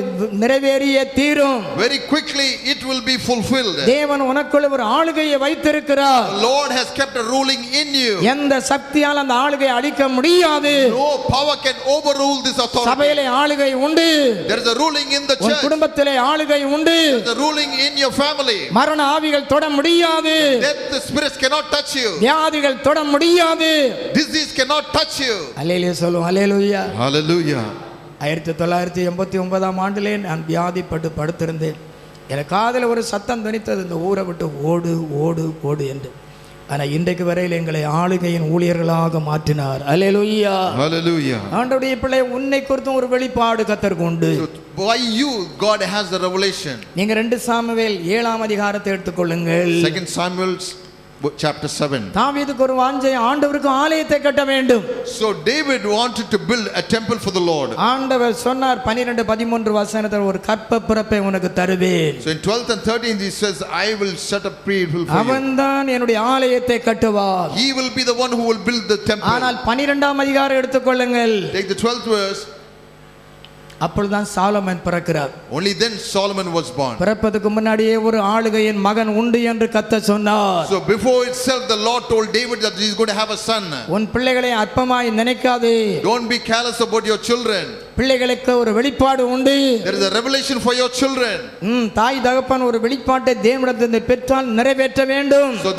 [SPEAKER 1] நிறைவேறியே தீரும்.
[SPEAKER 2] Very quickly, it will be fulfilled.
[SPEAKER 1] தேவன் உனக்குள்ள ஒரு ஆளுகையை வைத்திருக்கிறார்.
[SPEAKER 2] The Lord has kept a ruling in you.
[SPEAKER 1] எந்த சக்தியால் அந்த ஆளுகை அழிக்க முடியாது.
[SPEAKER 2] No power can overrule this authority.
[SPEAKER 1] சபையிலே ஆளுகை உண்டு.
[SPEAKER 2] There is a ruling in the
[SPEAKER 1] உன்
[SPEAKER 2] church.
[SPEAKER 1] குடும்பத்திலே ஆளுகை உண்டு.
[SPEAKER 2] There is a ruling in your family.
[SPEAKER 1] மரண ஆவிகள் தொட முடியாது.
[SPEAKER 2] Death, the spirits cannot touch you.
[SPEAKER 1] வியாதிகள் தொட முடியாது.
[SPEAKER 2] Disease cannot touch you.
[SPEAKER 1] அல்லேலூயா சொல்லுவோம். அல்லேலூயா.
[SPEAKER 2] Hallelujah.
[SPEAKER 1] 1989ஆம் ஆண்டிலே நான் வியாதிப்பட்டு படுத்திருந்தேன். எனக்கு காதில் ஒரு சத்தம் துணித்தது, இந்த ஊரை விட்டு ஓடு ஓடு ஓடு என்று. ஆனால் இன்றைக்கு வரையில் எங்களை ஆளுகையின் ஊழியர்களாக மாற்றினார். அல்லேலூயா.
[SPEAKER 2] Hallelujah.
[SPEAKER 1] ஆண்டவருடைய பிள்ளை, உன்னை குறித்தும் ஒரு வெளிப்பாடு கர்த்தருக்கு உண்டு.
[SPEAKER 2] So by you, God has the revelation.
[SPEAKER 1] நீங்க 2 சாமுவேல் 7ஆம் அதிகாரத்தை எடுத்துக்கொள்ளுங்கள்.
[SPEAKER 2] 2 Samuel chapter 7.
[SPEAKER 1] தாவீதுக்கு ஒரு வாஞ்சை, ஆண்டவருக்கு ஆலயத்தை கட்ட வேண்டும்.
[SPEAKER 2] So David wanted to build a temple for the Lord.
[SPEAKER 1] ஆண்டவர் சொன்னார் 12-13 வசனத்தில், ஒரு கற்ப பிறப்பை உனக்கு தருவேன்.
[SPEAKER 2] So in 12th and 13th he says, I will set up people for you.
[SPEAKER 1] அவன்தான் என்னுடைய ஆலயத்தை கட்டுவார்.
[SPEAKER 2] He will be the one who will build the temple.
[SPEAKER 1] ஆனால் 12ஆம் அதிகாரம் எடுத்துக்கொள்ளுங்கள்.
[SPEAKER 2] Take the 12th verse.
[SPEAKER 1] அப்பொழுதுதான் சாலமன் பிறக்கிறார்.
[SPEAKER 2] Only then Solomon was born.
[SPEAKER 1] பிறப்பதற்கு முன்னாடியே ஒரு ஆளுகையின் மகன் உண்டு என்று கர்த்தர் சொன்னார்.
[SPEAKER 2] So before itself the Lord told David that he is going to have a son.
[SPEAKER 1] உன் பிள்ளைகளை அற்பமாய் நினைக்காதே.
[SPEAKER 2] Don't be careless about your children.
[SPEAKER 1] பிள்ளைகளுக்கு ஒரு வெளிப்பாடு உண்டு.
[SPEAKER 2] There is a revelation for your children.
[SPEAKER 1] தாய் தகப்பன் ஒரு வெளிப்பாட்டை தேவனிடத்திலிருந்து பெற்றால் நிறைவேற்ற வேண்டும்.
[SPEAKER 2] So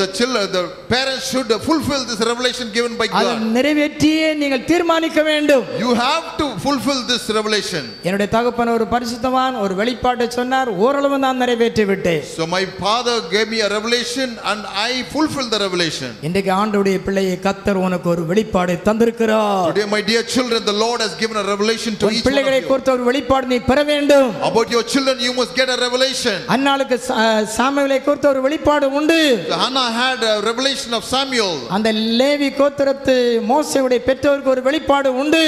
[SPEAKER 2] the parents should fulfill this revelation given by
[SPEAKER 1] அதை
[SPEAKER 2] God.
[SPEAKER 1] நிறைவேற்றியே நீங்கள் தீர்மானிக்க வேண்டும்.
[SPEAKER 2] You have to fulfill this revelation.
[SPEAKER 1] என்னுடைய தகப்பன் ஒரு பரிசுத்தவான், ஒரு வெளிப்பாட்டை சொன்னார், ஓரளவு நான் நிறைவேற்றி விட்டேன்.
[SPEAKER 2] So my father gave me a revelation and I fulfilled the revelation.
[SPEAKER 1] இன்றைக்கு ஆண்டவருடைய பிள்ளையை கர்த்தர் உனக்கு ஒரு வெளிப்பாடை தந்திருக்கிறார்.
[SPEAKER 2] Today my dear children, the Lord has given a revelation to each one
[SPEAKER 1] பிள்ளைகளை
[SPEAKER 2] of you.
[SPEAKER 1] குறித்த ஒரு வெளிப்பாடு நீ பெற வேண்டும்.
[SPEAKER 2] About your children you must get a revelation.
[SPEAKER 1] அன்னாளுக்கு சாமுவேலை குறித்த ஒரு வெளிப்பாடு உண்டு.
[SPEAKER 2] Hannah had a revelation of Samuel.
[SPEAKER 1] அந்த லேவி கோத்திரத்து மோசேயுடைய பெற்றோருக்கு ஒரு வெளிப்பாடு உண்டு.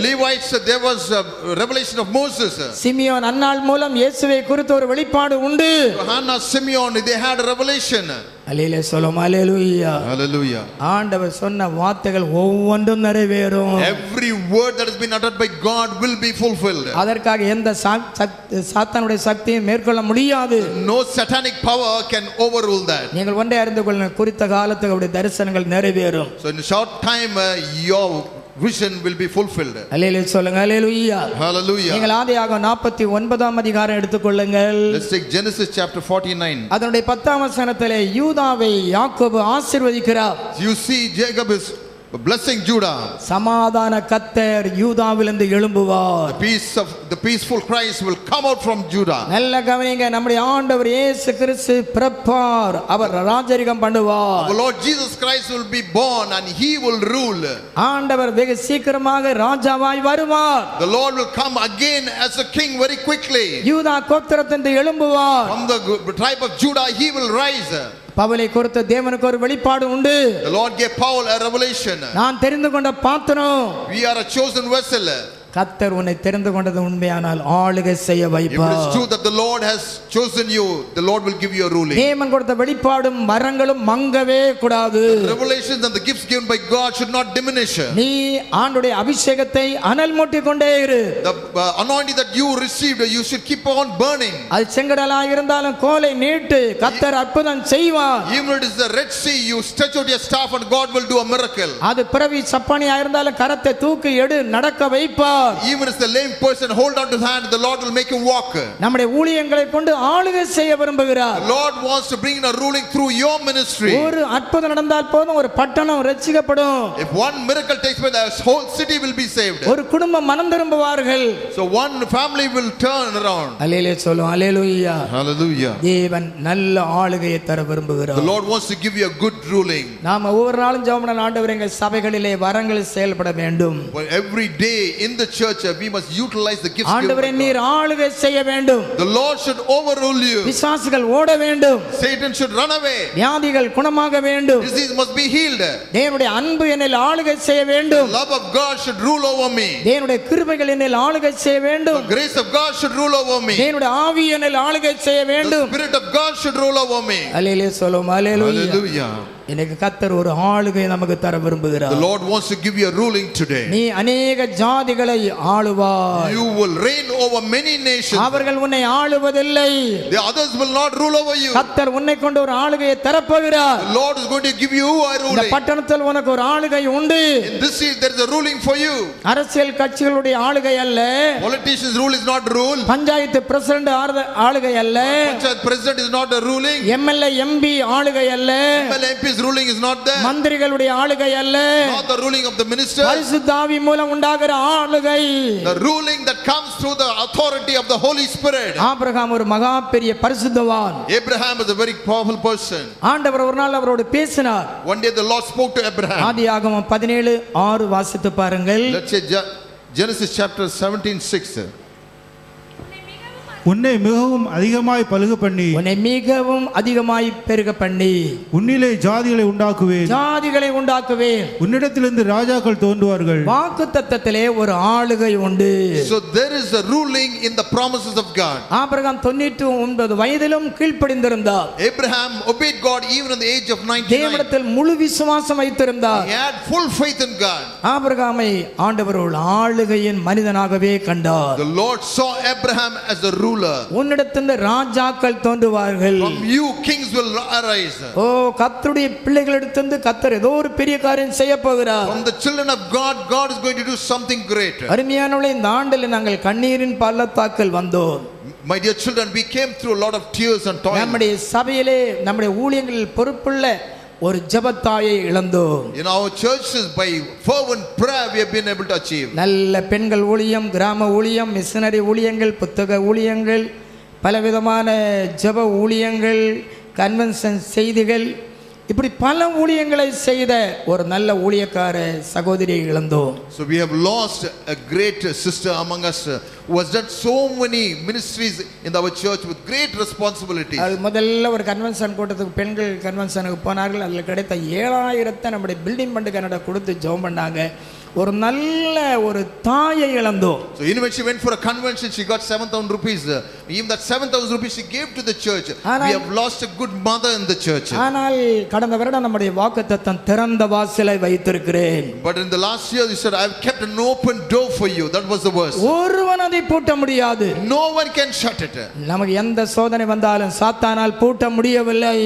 [SPEAKER 2] Levites, there was a revelation of Moses.
[SPEAKER 1] Simeon அன்னாள் மூலம் இயேசுவை குறித்த ஒரு வெளிப்பாடு உண்டு.
[SPEAKER 2] Hannah, Simeon, they had a revelation.
[SPEAKER 1] அல்லேலூயா சொல்லுவோம். அல்லேலூயா.
[SPEAKER 2] Hallelujah.
[SPEAKER 1] ஆண்டவர் சொன்ன வார்த்தைகள் ஒவ்வொன்றும் நிறைவேறும்.
[SPEAKER 2] Every word that has been uttered by God will be fulfilled.
[SPEAKER 1] அதற்காக எந்த சாத்தானுடைய சக்தியும் மேற்கொள்ள முடியாது.
[SPEAKER 2] No satanic power can overrule that.
[SPEAKER 1] நீங்கள் ஒன்றை அறிந்து கொள்ளுங்கள், குறித்த காலத்துக்கு அவருடைய தரிசனங்கள் நிறைவேறும்.
[SPEAKER 2] So in a short time your vision will be fulfilled.
[SPEAKER 1] அல்லேலூயா சொல்லுங்க. அல்லேலூயா.
[SPEAKER 2] Hallelujah.
[SPEAKER 1] நீங்கள் ஆதியாகமம் 49ஆம் அதிகாரம் எடுத்துக்கொள்ளுங்கள்.
[SPEAKER 2] Let's take Genesis chapter 49.
[SPEAKER 1] அதனுடைய 10ஆம் வசனத்திலே யூதாவை யாக்கோபு ஆசீர்வதிக்கிறார்.
[SPEAKER 2] You see Jacob is blessing Judah.
[SPEAKER 1] சமாதான கர்த்தர் யூதாவிலிருந்து எழும்புவார்.
[SPEAKER 2] The peaceful Christ will come out from Judah.
[SPEAKER 1] நல்ல கவனிங்க, நம்முடைய ஆண்டவர் இயேசு கிறிஸ்து பிறப்பார், அவர் ராஜரிகம் பண்ணுவார்.
[SPEAKER 2] The Lord Jesus Christ will be born and he will rule.
[SPEAKER 1] ஆண்டவர் வெகு சீக்கிரமாக ராஜாவாய் வருவார்.
[SPEAKER 2] The Lord will come again as a king very quickly.
[SPEAKER 1] யூதா கோத்திரத்திலிருந்து எழும்புவார்.
[SPEAKER 2] From the tribe of Judah he will rise.
[SPEAKER 1] பவுலை குறித்து தேவனுக்கு ஒரு வெளிப்பாடு உண்டு.
[SPEAKER 2] The Lord gave Paul a revelation.
[SPEAKER 1] நான் தெரிந்து கொண்ட பாத்திரம்.
[SPEAKER 2] We are a chosen vessel.
[SPEAKER 1] கர்த்தர் உன்னை தெரிந்து கொண்டது உண்மையானால் ஆளுகை செய்ய
[SPEAKER 2] If it
[SPEAKER 1] வைப்பார்.
[SPEAKER 2] is true that the Lord has chosen you, the Lord will give you a ruling.
[SPEAKER 1] தேவன் கொடுத்த வெளிப்பாடும் வரங்களும் மங்கவே கூடாது.
[SPEAKER 2] The revelations and the gifts given by God should not diminish.
[SPEAKER 1] நீ ஆண்டுடைய அபிஷேகத்தை அனல் மூட்டிக் கொண்டே இரு.
[SPEAKER 2] The anointing that you received, you should keep on burning.
[SPEAKER 1] அது செங்கடலாய் இருந்தாலும் கோலை நீட்டு, கர்த்தர் அற்புதம் செய்வார்.
[SPEAKER 2] Even if it is the Red Sea, you stretch out your staff and God will do a miracle.
[SPEAKER 1] அது பிறவி சப்பானியா இருந்தாலும் கரத்தை தூக்கி எடு, நடக்க வைப்பார்.
[SPEAKER 2] Even if the lame person hold on to his hand, the Lord will make him walk.
[SPEAKER 1] நம்முடைய ஊழியங்களை கொண்டு ஆளுகை செய்ய விரும்புகிறார்.
[SPEAKER 2] The Lord wants to bring in a ruling through your ministry.
[SPEAKER 1] ஒரு அற்புதம் நடந்தால் போதும், ஒரு பட்டணம் ரட்சிக்கப்படும்.
[SPEAKER 2] If one miracle takes place, the whole city will be saved.
[SPEAKER 1] ஒரு குடும்பம் மனம் திரும்புவார்கள்.
[SPEAKER 2] So one family will turn around.
[SPEAKER 1] அல்லேலூயா சொல்லுவோம். அல்லேலூயா.
[SPEAKER 2] Hallelujah.
[SPEAKER 1] தேவன் நல்ல ஆளுகையை தர விரும்புகிறார்.
[SPEAKER 2] The Lord wants to give you a good ruling.
[SPEAKER 1] நாம ஒவ்வொரு நாளும் ஜெபம் பண்ண ஆண்டவரே, எங்கள் சபைகளிலே வரங்கள் செயல்பட வேண்டும்.
[SPEAKER 2] But every day in the church we must utilize the gifts given
[SPEAKER 1] ஆண்டவரே,
[SPEAKER 2] by
[SPEAKER 1] நீர்
[SPEAKER 2] God.
[SPEAKER 1] ஆளுகை செய்ய வேண்டும்.
[SPEAKER 2] The Lord should overrule you.
[SPEAKER 1] பிசாசுகள் ஓட வேண்டும்.
[SPEAKER 2] Satan should run away.
[SPEAKER 1] வியாதிகள் குணமாக வேண்டும்.
[SPEAKER 2] Disease must be healed.
[SPEAKER 1] தேவனுடைய அன்பு என்னில் ஆளுகை செய்ய
[SPEAKER 2] The
[SPEAKER 1] வேண்டும்.
[SPEAKER 2] love of God should rule over me.
[SPEAKER 1] தேவனுடைய கிருபைகள் என்னில் ஆளுகை செய்ய வேண்டும்.
[SPEAKER 2] The grace of God should rule over me.
[SPEAKER 1] தேவனுடைய ஆவி என்னில் ஆளுகை செய்ய
[SPEAKER 2] The
[SPEAKER 1] வேண்டும்.
[SPEAKER 2] Spirit of God should rule over me.
[SPEAKER 1] அல்லேலூயா சொல்லுவோம். அல்லேலூயா.
[SPEAKER 2] Hallelujah.
[SPEAKER 1] எனக்கு கர்த்தர் ஒரு ஆளுகை நமக்கு தர
[SPEAKER 2] The
[SPEAKER 1] விரும்புகிறார்.
[SPEAKER 2] Lord wants to give you a ruling today.
[SPEAKER 1] நீ அநேக ஜாதிகளை ஆளுவாய்.
[SPEAKER 2] You will reign over many nations.
[SPEAKER 1] அவர்கள் உன்னை ஆளுவதில்லை.
[SPEAKER 2] The others will not rule over you.
[SPEAKER 1] கர்த்தர் உன்னை கொண்டு ஒரு ஆளுகையை தரப்போகிறார்.
[SPEAKER 2] The Lord is going to give you a
[SPEAKER 1] இந்த
[SPEAKER 2] ruling.
[SPEAKER 1] பட்டணத்தில் உனக்கு ஒரு ஆளுகை உண்டு.
[SPEAKER 2] In this city there is a ruling for you.
[SPEAKER 1] அரசியல் கட்சிகளுடைய ஆளுகை அல்ல.
[SPEAKER 2] Politicians' rule is not rule.
[SPEAKER 1] Panchayat president ஆளுகை அல்ல.
[SPEAKER 2] Panchayat president is not a ruling.
[SPEAKER 1] MLA MP ஆளுகை அல்ல.
[SPEAKER 2] MLA MP's ruling is not there.
[SPEAKER 1] மந்திரிகளுடைய ஆளுகை அல்ல.
[SPEAKER 2] Not the ruling of the minister.
[SPEAKER 1] பரிசுத்த ஆவி மூலம் உண்டாகிற ஆளுகை.
[SPEAKER 2] The ruling that comes through the authority of the Holy Spirit.
[SPEAKER 1] Abraham ஒரு மகா பெரிய பரிசுத்தவான்.
[SPEAKER 2] Abraham is a very powerful person.
[SPEAKER 1] ஆண்டவர் ஒரு நாள் அவரோடு பேசினார்.
[SPEAKER 2] One day the Lord spoke to Abraham.
[SPEAKER 1] ஆதியாகமம் 17:6 வாசித்து பாருங்கள்.
[SPEAKER 2] Let's say Genesis chapter 17:6.
[SPEAKER 3] உன்னை மிகவும் அதிகமாய் பலுக பண்ணி
[SPEAKER 1] உன்னை மிகவும் அதிகமாய் பெருக பண்ணி
[SPEAKER 3] உன்னிலே ஜாதிகளை உண்டாக்குவேன்.
[SPEAKER 1] ஜாதிகளை உண்டாக்குவேன்.
[SPEAKER 3] உன்னிடத்திலிருந்து ராஜாக்கள் தோன்றுவார்கள்.
[SPEAKER 1] வாக்குத்தத்தத்திலே ஒரு ஆளுகை உண்டு.
[SPEAKER 2] So there is a ruling in the promises of God.
[SPEAKER 1] Abraham 99 வயதிலும் கீழ்ப்படிந்திருந்தார்.
[SPEAKER 2] Abraham obeyed God even in the age of 99.
[SPEAKER 1] தேவனிடத்தில் முழு விசுவாசம் வைத்திருந்தார்.
[SPEAKER 2] He had full faith in God.
[SPEAKER 1] ஆபிரகாமை ஆண்டவர் ஒரு ஆளுகையின் மனிதனாகவே கண்டார்.
[SPEAKER 2] The Lord saw Abraham as a ruler.
[SPEAKER 1] உன்னிடத்திலிருந்து ராஜாக்கள் தோன்றுவார்கள்.
[SPEAKER 2] From you kings will arise.
[SPEAKER 1] ஓ, கர்த்தருடைய பிள்ளைகளிடத்திலிருந்து கர்த்தர் ஏதோ ஒரு பெரிய காரியம் செய்ய போகிறார்.
[SPEAKER 2] From the children of God, God is going to do something great.
[SPEAKER 1] அருமையானவர்களே, இந்த ஆண்டில் நாங்கள் கண்ணீரின் பள்ளத்தாக்கில் வந்தோம்.
[SPEAKER 2] My dear children, we came through a lot of tears and toil.
[SPEAKER 1] நம்முடைய சபையிலே நம்முடைய ஊழியங்களில் பொறுப்புள்ள ஒரு ஜெபத்தாயை இழந்தோம்.
[SPEAKER 2] In our churches, by fervent prayer, we have been able to achieve.
[SPEAKER 1] நல்ல பெண்கள் ஊழியம், கிராம ஊழியம், மிஷனரி ஊழியங்கள், புத்தக ஊழியங்கள், பலவிதமான ஜெப ஊழியங்கள், கன்வென்ஷன் செய்திகள், இப்படி பல ஊழியங்களை செய்த ஒரு நல்ல ஊழியக்கார சகோதரியை இழந்தோம்.
[SPEAKER 2] So we have lost a great sister among us who has done so many ministries in our church with great responsibilities.
[SPEAKER 1] அது முதல்ல ஒரு கன்வென்ஷன் கூட்டத்துக்கு பெண்கள் கன்வென்ஷனுக்கு போனார்கள். அதில் கிடைத்த 7000 நம்முடைய பில்டிங் ஃபண்டு கனடா கொடுத்து ஜெபம் பண்ணாங்க. ஒரு நல்ல ஒரு தாயை இழந்தோம்.
[SPEAKER 2] So even when she went for a convention, she got 7,000 rupees. Even that 7,000 rupees she gave to the church. We have lost a good mother in the church.
[SPEAKER 1] ஆனால் கடந்த வருடம் நம்முடைய வாக்குத்தத்தம் திறந்த வாசலை வைத்திருக்கிறேன்.
[SPEAKER 2] But in the last year you said, I have kept an open door for you. That was the verse.
[SPEAKER 1] ஒருவன் அதை பூட்ட முடியாது.
[SPEAKER 2] No one can shut it.
[SPEAKER 1] நமக்கு எந்த சோதனை வந்தாலும் சாத்தானால் பூட்ட முடியவில்லை.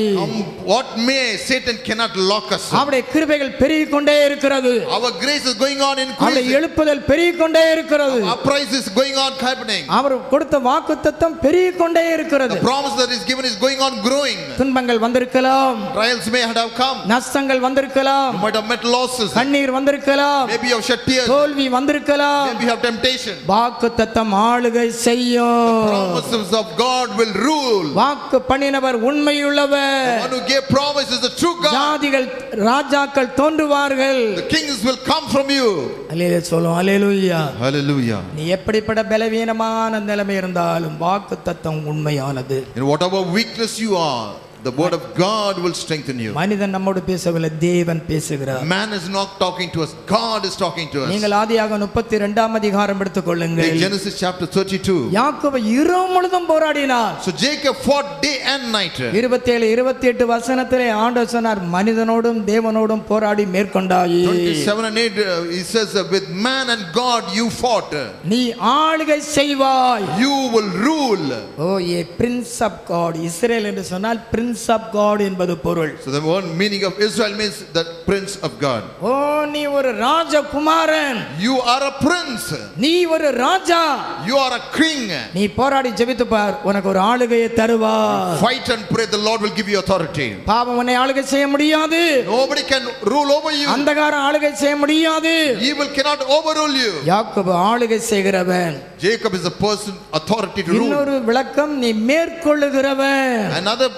[SPEAKER 2] What may, Satan cannot lock us.
[SPEAKER 1] அவருடைய கிருபைகள் பெருகிக் கொண்டே இருக்கிறது.
[SPEAKER 2] Our grace is going going on
[SPEAKER 1] அவருடைய
[SPEAKER 2] increasing.
[SPEAKER 1] எழுப்புதல் பெருகிக் கொண்டே இருக்கிறது.
[SPEAKER 2] Uprise is going on happening.
[SPEAKER 1] அவர் கொடுத்த வாக்குத்தத்தம் பெருகிக் கொண்டே இருக்கிறது.
[SPEAKER 2] The promise that is given is going on growing.
[SPEAKER 1] துன்பங்கள் வந்திருக்கலாம்,
[SPEAKER 2] Trials may have come.
[SPEAKER 1] நஷ்டங்கள் வந்திருக்கலாம்,
[SPEAKER 2] You might have met losses.
[SPEAKER 1] கண்ணீர் வந்திருக்கலாம்,
[SPEAKER 2] Maybe you have shed tears.
[SPEAKER 1] தோல்வி வந்திருக்கலாம்.
[SPEAKER 2] Maybe you have temptation.
[SPEAKER 1] வாக்குத்தத்தம் ஆளுகை செய்யும்.
[SPEAKER 2] Promises of God will rule.
[SPEAKER 1] வாக்கு பண்ணினவர் உண்மையுள்ளவர்.
[SPEAKER 2] The one who gave promise is the true God.
[SPEAKER 1] ஜாதிகள் ராஜாக்கள் தோன்றுவார்கள்.
[SPEAKER 2] The kings will come from you.
[SPEAKER 1] அல்லேலூயா சொல்லுவோம். அல்லேலூயா.
[SPEAKER 2] Hallelujah.
[SPEAKER 1] நீ எப்படிப்பட்ட பலவீனமான நிலைமை இருந்தாலும் வாக்குத்தத்தம் உண்மையானது.
[SPEAKER 2] In whatever weakness you are, the word of God will strengthen you.
[SPEAKER 1] மனிதன் நம்மோடு பேசவில்லை, தேவன் பேசுகிறார்.
[SPEAKER 2] Man is not talking to us, God is talking to us.
[SPEAKER 1] நீங்கள் ஆதியாகமம் 32ஆம் அதிகாரம் எடுத்துக்கொள்ளுங்கள்.
[SPEAKER 2] Take Genesis chapter 32.
[SPEAKER 1] யாக்கோபு இரவு முழுதும் போராடினார்.
[SPEAKER 2] So Jacob fought day and night.
[SPEAKER 1] 27 28 வசனத்திலே ஆண்டவர் சொன்னார், மனிதனோடும் தேவனோடும் போராடி மேற்கொண்டாயே.
[SPEAKER 2] 27 and 8 he says, with man and God you fought.
[SPEAKER 1] நீ ஆளுகை செய்வாய்.
[SPEAKER 2] You will rule.
[SPEAKER 1] Oh a prince of God. Israel என்று சொன்னால் பிரின்ஸ் ஆஃப் காட் என்பது பொருள்.
[SPEAKER 2] So the word meaning of Israel means the prince of God.
[SPEAKER 1] ஓ நீ ஒரு ராஜகுமாரன்.
[SPEAKER 2] You are a prince.
[SPEAKER 1] நீ ஒரு ராஜா.
[SPEAKER 2] You are a king.
[SPEAKER 1] நீ போராடி ஜெபித்து பார், உனக்கு ஒரு ஆளுகையை தருவார்.
[SPEAKER 2] Fight and pray, the Lord will give you authority.
[SPEAKER 1] பாவம் உன்னை ஆளுகை செய்ய முடியாது.
[SPEAKER 2] Nobody can rule over you.
[SPEAKER 1] அந்தகாரம் ஆளுகை செய்ய முடியாது.
[SPEAKER 2] Evil cannot overrule you.
[SPEAKER 1] யாக்கோபு ஆளுகை செய்கிறவன்.
[SPEAKER 2] Jacob is a person authority to rule.
[SPEAKER 1] இன்னொரு விளக்கம், நீ மேற்கொள்ளுகிறவன்.
[SPEAKER 2] Another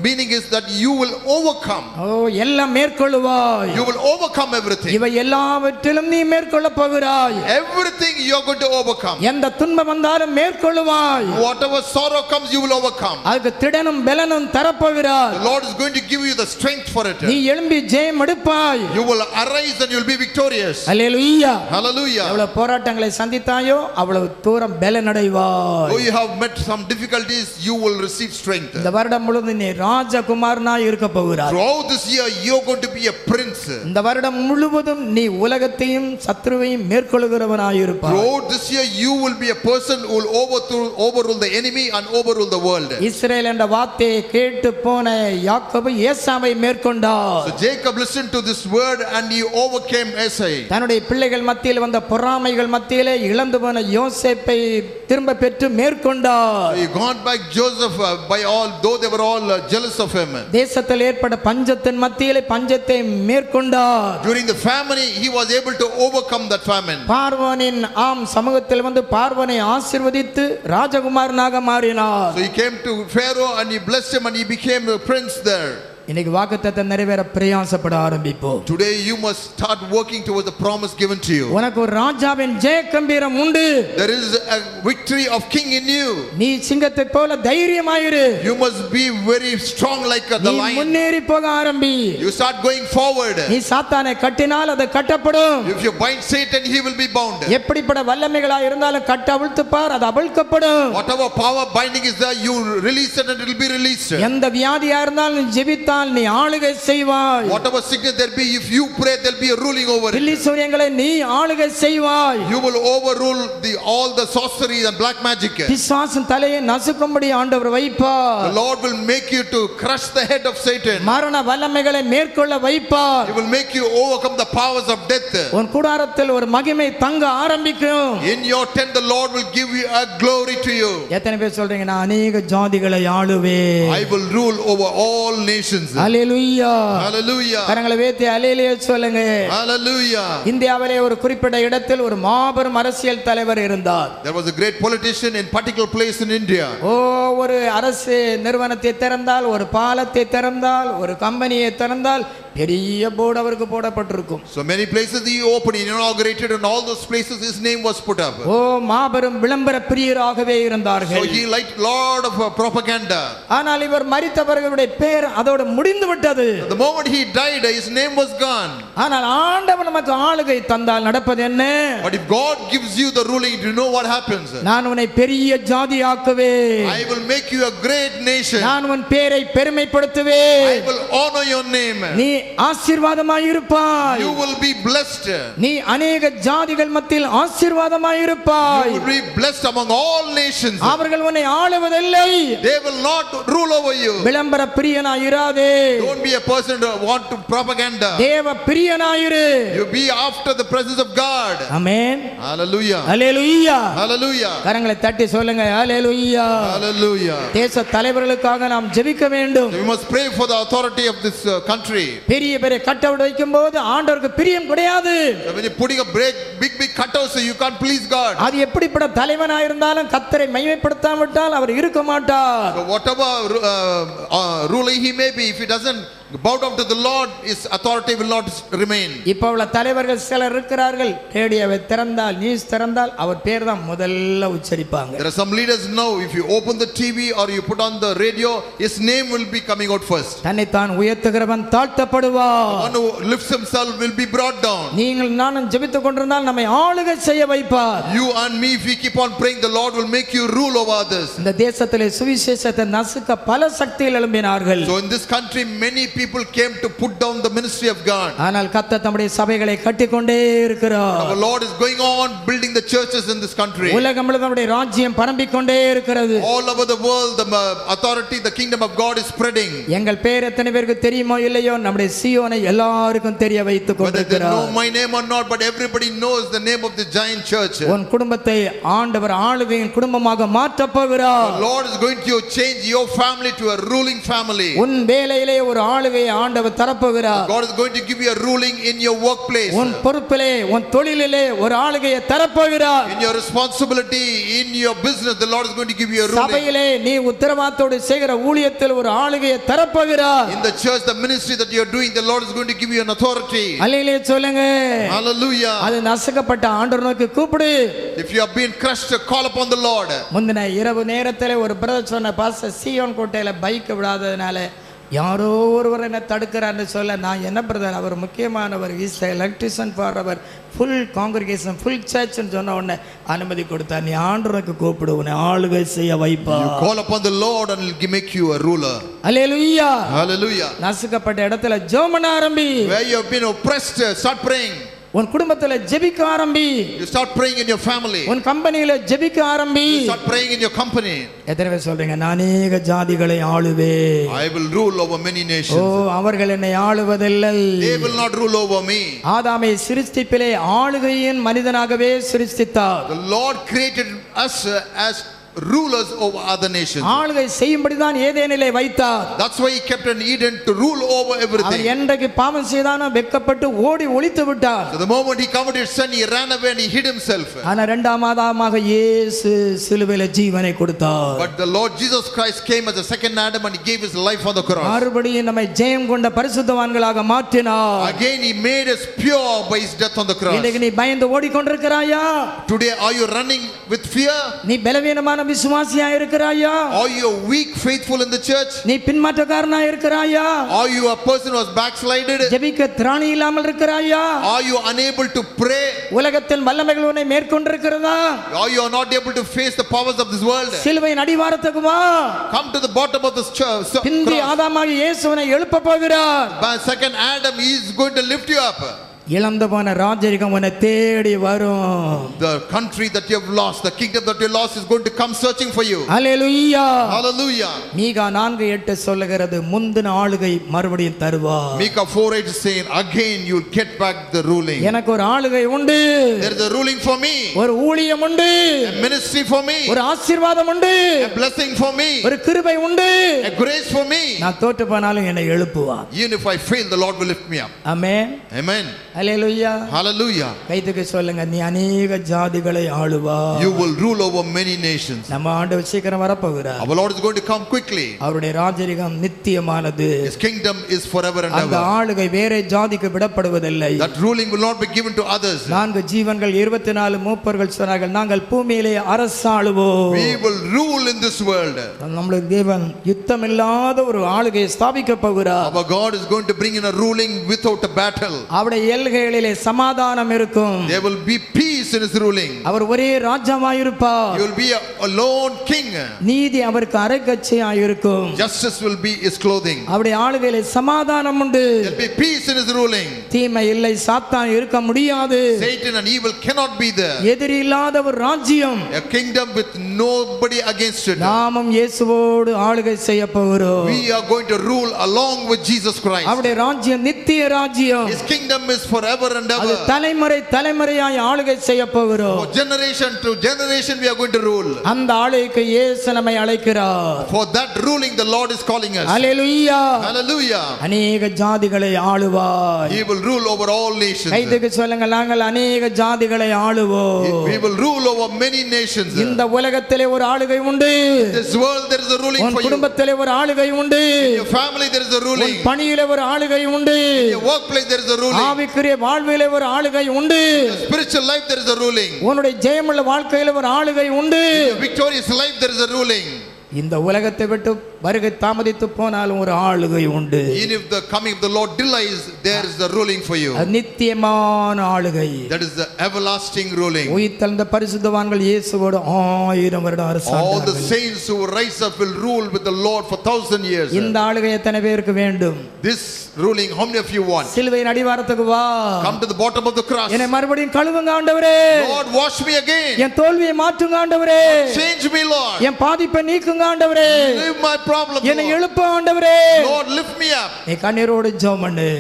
[SPEAKER 2] meaning is that you will overcome.
[SPEAKER 1] ஓ எல்லாம் மேற்கொள்ளுவாய்.
[SPEAKER 2] You will overcome everything.
[SPEAKER 1] இவை எல்லாவற்றிலும் நீ மேற்கொள்ள போகிறாய்.
[SPEAKER 2] Everything you are going to overcome.
[SPEAKER 1] எந்த துன்பம் வந்தாலும் மேற்கொள்ளுவாய்.
[SPEAKER 2] Whatever sorrow comes, you will overcome.
[SPEAKER 1] அதுக்கு திடனும் பலனும் தரப்போகிறாய்.
[SPEAKER 2] The Lord is going to give you the strength for it.
[SPEAKER 1] நீ எழும்பி ஜெயம் எடுப்பாய்.
[SPEAKER 2] You will arise and you will be victorious.
[SPEAKER 1] Hallelujah.
[SPEAKER 2] Hallelujah.
[SPEAKER 1] எவ்வளவு போராட்டங்களை சந்தித்தாயோ அவ்வளவு தூரம் பலன் அடைவாய்.
[SPEAKER 2] Though you have met some difficulties, you will receive strength.
[SPEAKER 1] இந்த வருடம் முழுவதும் நீ ராஜகுமாரனாய் இருக்க போகிறாய்.
[SPEAKER 2] Throughout this year, you are going to be a prince.
[SPEAKER 1] இந்த வருடம் முழுவதும் நீ உலகத்தையும் சத்துருவையும் மேற்கொள்ளுகிறவனாய் இருப்பாய்.
[SPEAKER 2] Throughout this year, you will be a person who will overrule the enemy and overrule the world.
[SPEAKER 1] இஸ்ரவேல் என்ற வார்த்தையை கேட்டு போன யாக்கோபு ஏசாவை மேற்கொண்டார்.
[SPEAKER 2] So Jacob listened to this word and he overcame Esau.
[SPEAKER 1] தன்னுடைய பிள்ளைகள் மத்தியில் வந்த பொறாமைகள் மத்தியிலே இழந்து போன யோசேப்பை திரும்ப பெற்று மேற்கொண்டார்.
[SPEAKER 2] So he got back Joseph by all, though they were all jealous of him.
[SPEAKER 1] தேசத்தில் ஏற்பட்ட பஞ்சத்தின் மத்தியிலே பஞ்சத்தை மேற்கொண்டார்.
[SPEAKER 2] During the famine, he was able to overcome that famine.
[SPEAKER 1] பார்வோனின் சமூகத்தில் வந்து பார்வோனை ஆசீர்வதித்து ராஜகுமாரனாக மாறினார்.
[SPEAKER 2] So he came to Pharaoh and he blessed him and he became a prince there.
[SPEAKER 1] இன்னைக்கு வாக்குத்தத்தம் நிறைவேற பிரயாசப்பட ஆரம்பிப்போம்.
[SPEAKER 2] Today you must start working towards the promise given to you.
[SPEAKER 1] உனக்கு ஒரு ராஜாவின் ஜெய கம்பீரம் உண்டு.
[SPEAKER 2] There is a victory of king in you.
[SPEAKER 1] நீ சிங்கத்தை போல தைரியமாயிரு.
[SPEAKER 2] You must be very strong like the
[SPEAKER 1] நீ
[SPEAKER 2] lion.
[SPEAKER 1] முன்னேறி போக ஆரம்பி.
[SPEAKER 2] You start going forward.
[SPEAKER 1] நீ சாத்தானை கட்டினால் அது கட்டப்படும்.
[SPEAKER 2] If you bind Satan, he will be bound.
[SPEAKER 1] எப்படிப்பட்ட வல்லமைகளா இருந்தாலும் கட்ட அவிழ்த்து பார், அது அவிழ்க்கப்படும்.
[SPEAKER 2] Whatever power binding is there, you release it and it will be released.
[SPEAKER 1] எந்த வியாதியா இருந்தாலும் நீ ஜெபித்தால் நீ ஆளுகை செய்வாய்.
[SPEAKER 2] Whatever sickness there be, if you pray, there will be a ruling over it.
[SPEAKER 1] பில்லி சூரியங்களை நீ ஆளுகை செய்வாய்.
[SPEAKER 2] You will overrule all the sorcery and black magic.
[SPEAKER 1] பிசாசின் தலையை நசுக்கும்படி ஆண்டவர் வைப்பார்.
[SPEAKER 2] The Lord will make you to crush the head of Satan.
[SPEAKER 1] மரண வல்லமைகளை மேற்கொள்ள வைப்பார்.
[SPEAKER 2] He will make you overcome the powers of death.
[SPEAKER 1] உன் கூடாரத்தில் ஒரு மகிமை தங்க ஆரம்பிக்கும்.
[SPEAKER 2] In your tent, the Lord will give you a glory to you.
[SPEAKER 1] எத்தனை பேர் சொல்றீங்க, நான் அநேக ஜாதிகளை ஆளுவேன்.
[SPEAKER 2] I will rule over all nations.
[SPEAKER 1] Hallelujah.
[SPEAKER 2] Hallelujah.
[SPEAKER 1] கரங்களை வைத்து அல்லேலூயா சொல்லுங்க.
[SPEAKER 2] Hallelujah.
[SPEAKER 1] இந்தியாவிலே ஒரு குறிப்பிட்ட இடத்தில் ஒரு மாபெரும் அரசியல் தலைவர் இருந்தார்.
[SPEAKER 2] There was a great politician in particular place in India.
[SPEAKER 1] ஒரு அரசு நிறுவனத்தை திறந்தால், ஒரு பாலத்தை திறந்தால், ஒரு கம்பெனியை திறந்தால் பெரிய போர்டு அவருக்கு போடப்பட்டிருக்கும்.
[SPEAKER 2] So many places he opened, he inaugurated, and all those places his name was put up.
[SPEAKER 1] மாபெரும் விளம்பர பிரியராகவே இருந்தார்கள்.
[SPEAKER 2] So he liked lot of propaganda.
[SPEAKER 1] ஆனால் இவர் மரித்தவர்களுடைய பெயர் அதோடு முடிந்து விட்டது.
[SPEAKER 2] The moment he died, his name was gone.
[SPEAKER 1] ஆனால் ஆண்டவர் நமக்கு ஆளுகை தந்தால் நடப்பது என்ன?
[SPEAKER 2] But if God gives you the ruling, do you know what happens?
[SPEAKER 1] நான் உன்னை பெரிய ஜாதியாக்குவேன்.
[SPEAKER 2] I will make you a great nation.
[SPEAKER 1] நான் உன் பேரை பெருமைப்படுத்துவேன்.
[SPEAKER 2] I will honor your name.
[SPEAKER 1] நீ ஆசீர்வாதமாயிருப்பாய்.
[SPEAKER 2] You will be blessed.
[SPEAKER 1] நீ அநேக ஜாதிகள் மத்தியில்
[SPEAKER 2] You
[SPEAKER 1] ஆசீர்வாதமாயிருப்பாய்.
[SPEAKER 2] will be blessed among all nations.
[SPEAKER 1] அவர்கள் உன்னை ஆளுவதில்லை.
[SPEAKER 2] They will not rule over you.
[SPEAKER 1] விளம்பர பிரியனாயிராதே.
[SPEAKER 2] Don't be a person who want to propaganda.
[SPEAKER 1] தேவ பிரியனாயிரு.
[SPEAKER 2] You be after the presence of God.
[SPEAKER 1] Amen.
[SPEAKER 2] Hallelujah.
[SPEAKER 1] Hallelujah.
[SPEAKER 2] Hallelujah.
[SPEAKER 1] கரங்களை தட்டி சொல்லுங்க அல்லேலூயா.
[SPEAKER 2] Hallelujah.
[SPEAKER 1] தேச தலைவர்களுக்காக நாம் ஜெபிக்க வேண்டும்.
[SPEAKER 2] We must pray for the authority of this country.
[SPEAKER 1] பெரிய பெரிய கட்டவுட் வைக்கும்போது ஆண்டவருக்கு பிரியம் கிடையாது.
[SPEAKER 2] When you're putting a big cutouts, you can't please God.
[SPEAKER 1] அது எப்படிப்பட்ட தலைவனாக இருந்தாலும் கர்த்தரை மகிமைப்படுத்தாவிட்டால் அவர் இருக்க மாட்டார்.
[SPEAKER 2] So whatever ruler he may be, if he doesn't bow down to the Lord, his authority will not remain.
[SPEAKER 1] இப்போ உள்ள தலைவர்கள் சிலர் இருக்கிறார்கள், ரேடியோவை திறந்தால் நியூஸ் திறந்தால் அவர் பேர் தான் முதல்ல உச்சரிப்பாங்க.
[SPEAKER 2] There are some leaders now, if you open the TV or you put on the radio, his name will be coming out first.
[SPEAKER 1] தன்னைத்தான் உயர்த்துகிறவன் தாழ்த்தப்படுவான்.
[SPEAKER 2] One who lifts himself will be brought down.
[SPEAKER 1] நீங்கள் நானும் ஜெபித்துக் கொண்டிருந்தால் நம்மை ஆளுகை செய்ய வைப்பார்.
[SPEAKER 2] You and me, if we keep on praying, the Lord will make you rule over others.
[SPEAKER 1] இந்த தேசத்திலே சுவிசேஷத்தை நசுக்க பல சக்திகள் எழும்பினார்கள்.
[SPEAKER 2] So in this country, many people came to put down the ministry of God.
[SPEAKER 1] ஆனால் கர்த்தர் தம்முடைய சபைகளை கட்டிக்கொண்டே இருக்கிறார்.
[SPEAKER 2] Our Lord is going on building the churches in this country.
[SPEAKER 1] உலகம் முழுவதும் அவருடைய ராஜ்யம் பரம்பிக் கொண்டே இருக்கிறது.
[SPEAKER 2] All over the world, the authority, the kingdom of God is spreading.
[SPEAKER 1] எங்கள் பேர் எத்தனை பேருக்கு தெரியுமோ இல்லையோ, நம்முடைய சீயோனை எல்லாருக்கும் தெரிய வைத்துக்
[SPEAKER 2] Whether they
[SPEAKER 1] கொண்டிருக்கிறார்.
[SPEAKER 2] know my name or not, but everybody knows the name of the giant church.
[SPEAKER 1] உன் குடும்பத்தை ஆண்டவர் ஆளுகையின் குடும்பமாக மாற்றப் போகிறார்.
[SPEAKER 2] The Lord is going to change your family to a ruling family.
[SPEAKER 1] உன் வேலையிலே ஒரு ஆளுகையை ஆண்டவர் தரப்போகிறார்.
[SPEAKER 2] God is going to give you a ruling in your workplace.
[SPEAKER 1] உன் பொறுப்பிலே உன் தொழிலிலே ஒரு ஆளுகையை தரப்போகிறார்.
[SPEAKER 2] In your responsibility, in your business, the Lord is going to give you a ruling.
[SPEAKER 1] சபையிலே நீ உத்தரவாதத்தோடு செய்கிற ஊழியத்தில் ஒரு ஆளுகையை தரப்போகிறார்.
[SPEAKER 2] In the church, the ministry that you are doing, the Lord is going to give you an authority.
[SPEAKER 1] அல்லேலூயா சொல்லுங்க.
[SPEAKER 2] Hallelujah.
[SPEAKER 1] அது நசுக்கப்பட்ட ஆண்டவர் நோக்கி கூப்பிடு.
[SPEAKER 2] If you have been crushed, call upon the Lord.
[SPEAKER 1] முந்தின இரவு நேரத்தில் ஒரு பிரதர் சொன்ன, பாஸ்டர் சீயோன் கோட்டையில் பைக் விடாததுனால யாரோ ஒருவர் என்ன தடுக்கிறான்னு சொல்ல, நான் என்ன பிரதர், அவர் முக்கியமானவர், is electrician for our full congregation full சர்ச்னு சொன்ன உடனே அனுமதி கொடுத்தா, நீ ஆண்டவருக்கு கூப்பிடு, உன்னை ஆளுகை செய்ய வைப்பா.
[SPEAKER 2] You call upon the Lord and He'll make you a ruler.
[SPEAKER 1] Hallelujah.
[SPEAKER 2] Hallelujah.
[SPEAKER 1] நசுக்கப்பட்ட இடத்துல ஜெபம் பண்ண ஆரம்பி.
[SPEAKER 2] Where you have been oppressed, start praying.
[SPEAKER 1] உன் குடும்பத்துல ஜெபிக்க ஆரம்பி.
[SPEAKER 2] You start praying in your family.
[SPEAKER 1] உன் கம்பெனியில ஜெபிக்க ஆரம்பி.
[SPEAKER 2] You start praying in your company.
[SPEAKER 1] எத்தனை பேர் சொல்றீங்க, நான் அநேக ஜாதிகளை ஆளுவேன்.
[SPEAKER 2] I will rule over many
[SPEAKER 1] O,
[SPEAKER 2] nations.
[SPEAKER 1] அவர்கள் என்னை ஆளுவதில்லை.
[SPEAKER 2] They will not rule over me.
[SPEAKER 1] ஆதாமை சிருஷ்டிப்பிலே ஆளுகையின் மனிதனாகவே சிருஷ்டித்தார்.
[SPEAKER 2] The Lord created us as rulers over other nations.
[SPEAKER 1] ஆளுகை செய்யும்படி தான் ஏதேனிலே வைத்தார்.
[SPEAKER 2] That's why He kept an Eden to rule over
[SPEAKER 1] our
[SPEAKER 2] everything.
[SPEAKER 1] என்றைக்கு பாவம் செய்தானோ வெட்கப்பட்டு ஓடி ஒளித்து விட்டார்.
[SPEAKER 2] So the moment he covered his sin, he ran away and he hid himself.
[SPEAKER 1] ஆனா இரண்டாம் ஆதாமாக இயேசு சிலுவையிலே ஜீவனை கொடுத்தார்.
[SPEAKER 2] But the Lord Jesus Christ came as the second Adam and He gave His life on the cross.
[SPEAKER 1] மறுபடியும் நம்மை ஜெயம் கொண்ட பரிசுத்தவான்களாக மாற்றினார்.
[SPEAKER 2] Again He made us pure by His death on the cross.
[SPEAKER 1] இன்னைக்கு நீ பயந்து ஓடிக்கொண்டிருக்கிறாயா?
[SPEAKER 2] Today are you running with fear?
[SPEAKER 1] நீ பலவீனமான விசுவாசியா இருக்கிறாயா?
[SPEAKER 2] Are you weak faithful in the church?
[SPEAKER 1] நீ பின்மாற்றக்காரனா இருக்கிறாயா?
[SPEAKER 2] Are you a person who has backslided?
[SPEAKER 1] ஜெபிக்க திராணி இல்லாமல் இருக்கிறாயா?
[SPEAKER 2] Are you unable to pray?
[SPEAKER 1] உலகத்தின் வல்லமைகள் உன்னை மேற்கொண்டிருக்கிறதா?
[SPEAKER 2] Or you are not able to face the powers of this world?
[SPEAKER 1] சிலுவையின் அடிவாரத்துக்கு வா.
[SPEAKER 2] Come to the bottom of this
[SPEAKER 1] bindi
[SPEAKER 2] cross.
[SPEAKER 1] ஆதாமாகிய இயேசுவை எழுப்ப போகிறார்.
[SPEAKER 2] By second Adam, He is going to lift you up.
[SPEAKER 1] இழந்து போன ராஜரிகம் உன்னை தேடி வரும்.
[SPEAKER 2] The country that you have lost, the kingdom that you lost is going to come searching for you.
[SPEAKER 1] Hallelujah.
[SPEAKER 2] Hallelujah.
[SPEAKER 1] மீகா 4:8 சொல்லுகிறது, முந்தின ஆளுகை மறுபடியும் தருவார்.
[SPEAKER 2] Micah 4:8 is saying, again you'll get back the ruling.
[SPEAKER 1] எனக்கு ஒரு ஆளுகை உண்டு.
[SPEAKER 2] There is a ruling for me.
[SPEAKER 1] ஒரு ஊழியம் உண்டு.
[SPEAKER 2] A ministry for me.
[SPEAKER 1] ஒரு ஆசீர்வாதம் உண்டு.
[SPEAKER 2] A blessing for me.
[SPEAKER 1] ஒரு கிருபை உண்டு.
[SPEAKER 2] A grace for me.
[SPEAKER 1] நான் தோற்று போனாலும் என்னை எழுப்புவார்.
[SPEAKER 2] Even if I fail, the Lord will lift me up.
[SPEAKER 1] Amen.
[SPEAKER 2] Amen.
[SPEAKER 1] Hallelujah.
[SPEAKER 2] Hallelujah.
[SPEAKER 1] கைதுக்கு சொல்லுங்க, நீ அநேக ஜாதிகளை ஆளுவார்.
[SPEAKER 2] You will rule over many nations.
[SPEAKER 1] நம்ம ஆண்டவர் சீக்கிரம் வரப்போகிறார்.
[SPEAKER 2] Our Lord is going to come quickly.
[SPEAKER 1] அவருடைய ராஜரிகம் நித்தியமானது.
[SPEAKER 2] His kingdom is forever and
[SPEAKER 1] அந்த
[SPEAKER 2] ever.
[SPEAKER 1] ஆளுகை வேற ஜாதிக்கு விடப்படுவதில்லை.
[SPEAKER 2] That ruling will not be given to others.
[SPEAKER 1] 4 ஜீவன்கள் 24 மூப்பர்கள் சொன்னார்கள், நாங்கள் பூமியிலே அரசாளுவோம்.
[SPEAKER 2] We will rule in this world.
[SPEAKER 1] நம்முடைய தேவன் யுத்தம் இல்லாத ஒரு ஆளுகையை ஸ்தாபிக்க போகிறார்.
[SPEAKER 2] Our God is going to bring in a ruling without a battle.
[SPEAKER 1] அவருடைய எல்கைகளிலே சமாதானம் இருக்கும்.
[SPEAKER 2] There will be peace in his ruling.
[SPEAKER 1] அவர் ஒரே ராஜாவாயிருப்பார்.
[SPEAKER 2] He will be a lone king.
[SPEAKER 1] நீதி அவருக்கு அரைக்கச்சையாயிருக்கும்.
[SPEAKER 2] Justice will be his clothing.
[SPEAKER 1] அவருடைய ஆளுகையிலே சமாதானம் உண்டு.
[SPEAKER 2] There will be peace in his ruling.
[SPEAKER 1] தீமை இல்லை, சாத்தான் இருக்க முடியாது.
[SPEAKER 2] Satan and evil cannot be there.
[SPEAKER 1] எதிரி இல்லாத ஒரு ராஜ்யம்.
[SPEAKER 2] A kingdom with nobody against it.
[SPEAKER 1] நாமும் இயேசுவோடு ஆளுகை செய்ய போகிறோம்.
[SPEAKER 2] We are going to rule along with Jesus Christ.
[SPEAKER 1] அவருடைய ராஜ்யம் நித்திய ராஜ்யம்.
[SPEAKER 2] His kingdom is forever and
[SPEAKER 1] அது
[SPEAKER 2] ever.
[SPEAKER 1] தலைமுறை தலைமுறையாய் ஆளுகை செய்ய போகிறோம்.
[SPEAKER 2] For generation to generation we are going to rule.
[SPEAKER 1] அந்த ஆளுகைக்கு இயேசு நம்மை அழைக்கிறார்.
[SPEAKER 2] For that ruling the Lord is calling us.
[SPEAKER 1] Hallelujah.
[SPEAKER 2] Hallelujah.
[SPEAKER 1] அநேக ஜாதிகளை ஆளுவார்.
[SPEAKER 2] He will rule over all nations.
[SPEAKER 1] கைதுக்கு சொல்லுங்க, நாங்கள் அநேக ஜாதிகளை ஆளுவோம்.
[SPEAKER 2] We will rule over many nations.
[SPEAKER 1] இந்த உலகத்திலே ஒரு ஆளுகை உண்டு.
[SPEAKER 2] In this world there is a ruling
[SPEAKER 1] உன்
[SPEAKER 2] for you.
[SPEAKER 1] குடும்பத்திலே ஒரு ஆளுகை உண்டு.
[SPEAKER 2] In your family there is a ruling.
[SPEAKER 1] உன் பணியிலே ஒரு ஆளுகை உண்டு.
[SPEAKER 2] In your workplace there is a ruling.
[SPEAKER 1] ஆவிக்குரிய வாழ்விலே ஒரு ஆளுகை உண்டு.
[SPEAKER 2] In your spiritual life there is a ruling.
[SPEAKER 1] உன்னுடைய ஜெயமுள்ள வாழ்க்கையிலே ஒரு ஆளுகை உண்டு.
[SPEAKER 2] In your victorious life there is a ruling.
[SPEAKER 1] இந்த உலகத்தை விட்டு வருகை தாமதித்து போனாலும் ஒரு ஆளுகை உண்டு.
[SPEAKER 2] Even if the coming of the Lord delays, there is the ruling for you.
[SPEAKER 1] அது நித்தியமான ஆளுகை.
[SPEAKER 2] That is the everlasting ruling.
[SPEAKER 1] உயிர்த்தெழுந்த பரிசுத்தவான்கள் இயேசுவோடு 1000 வருடம்
[SPEAKER 2] All the
[SPEAKER 1] அரசாண்டார்கள்.
[SPEAKER 2] saints who rise up will rule with the Lord for 1000 years.
[SPEAKER 1] இந்த ஆளுகை எத்தனை பேருக்கு வேண்டும்?
[SPEAKER 2] This ruling, how many of you want?
[SPEAKER 1] சிலுவையின் அடிவாரத்துக்கு வா.
[SPEAKER 2] Come to the bottom of the cross.
[SPEAKER 1] என்னை மறுபடியும் கழுவுங்க ஆண்டவரே.
[SPEAKER 2] Lord, wash me again.
[SPEAKER 1] என் தோல்வியை மாற்றுங்க ஆண்டவரே.
[SPEAKER 2] Change me, Lord.
[SPEAKER 1] என் பாதிப்பை நீக்குங்க ஆண்டவரே.
[SPEAKER 2] Live my problem,
[SPEAKER 1] என்னை
[SPEAKER 2] Lord.
[SPEAKER 1] எழுப்ப ஆண்டவரே.
[SPEAKER 2] Lord, lift me up.
[SPEAKER 1] நீ கண்ணீரோடு ஜெபம் பண்ணு.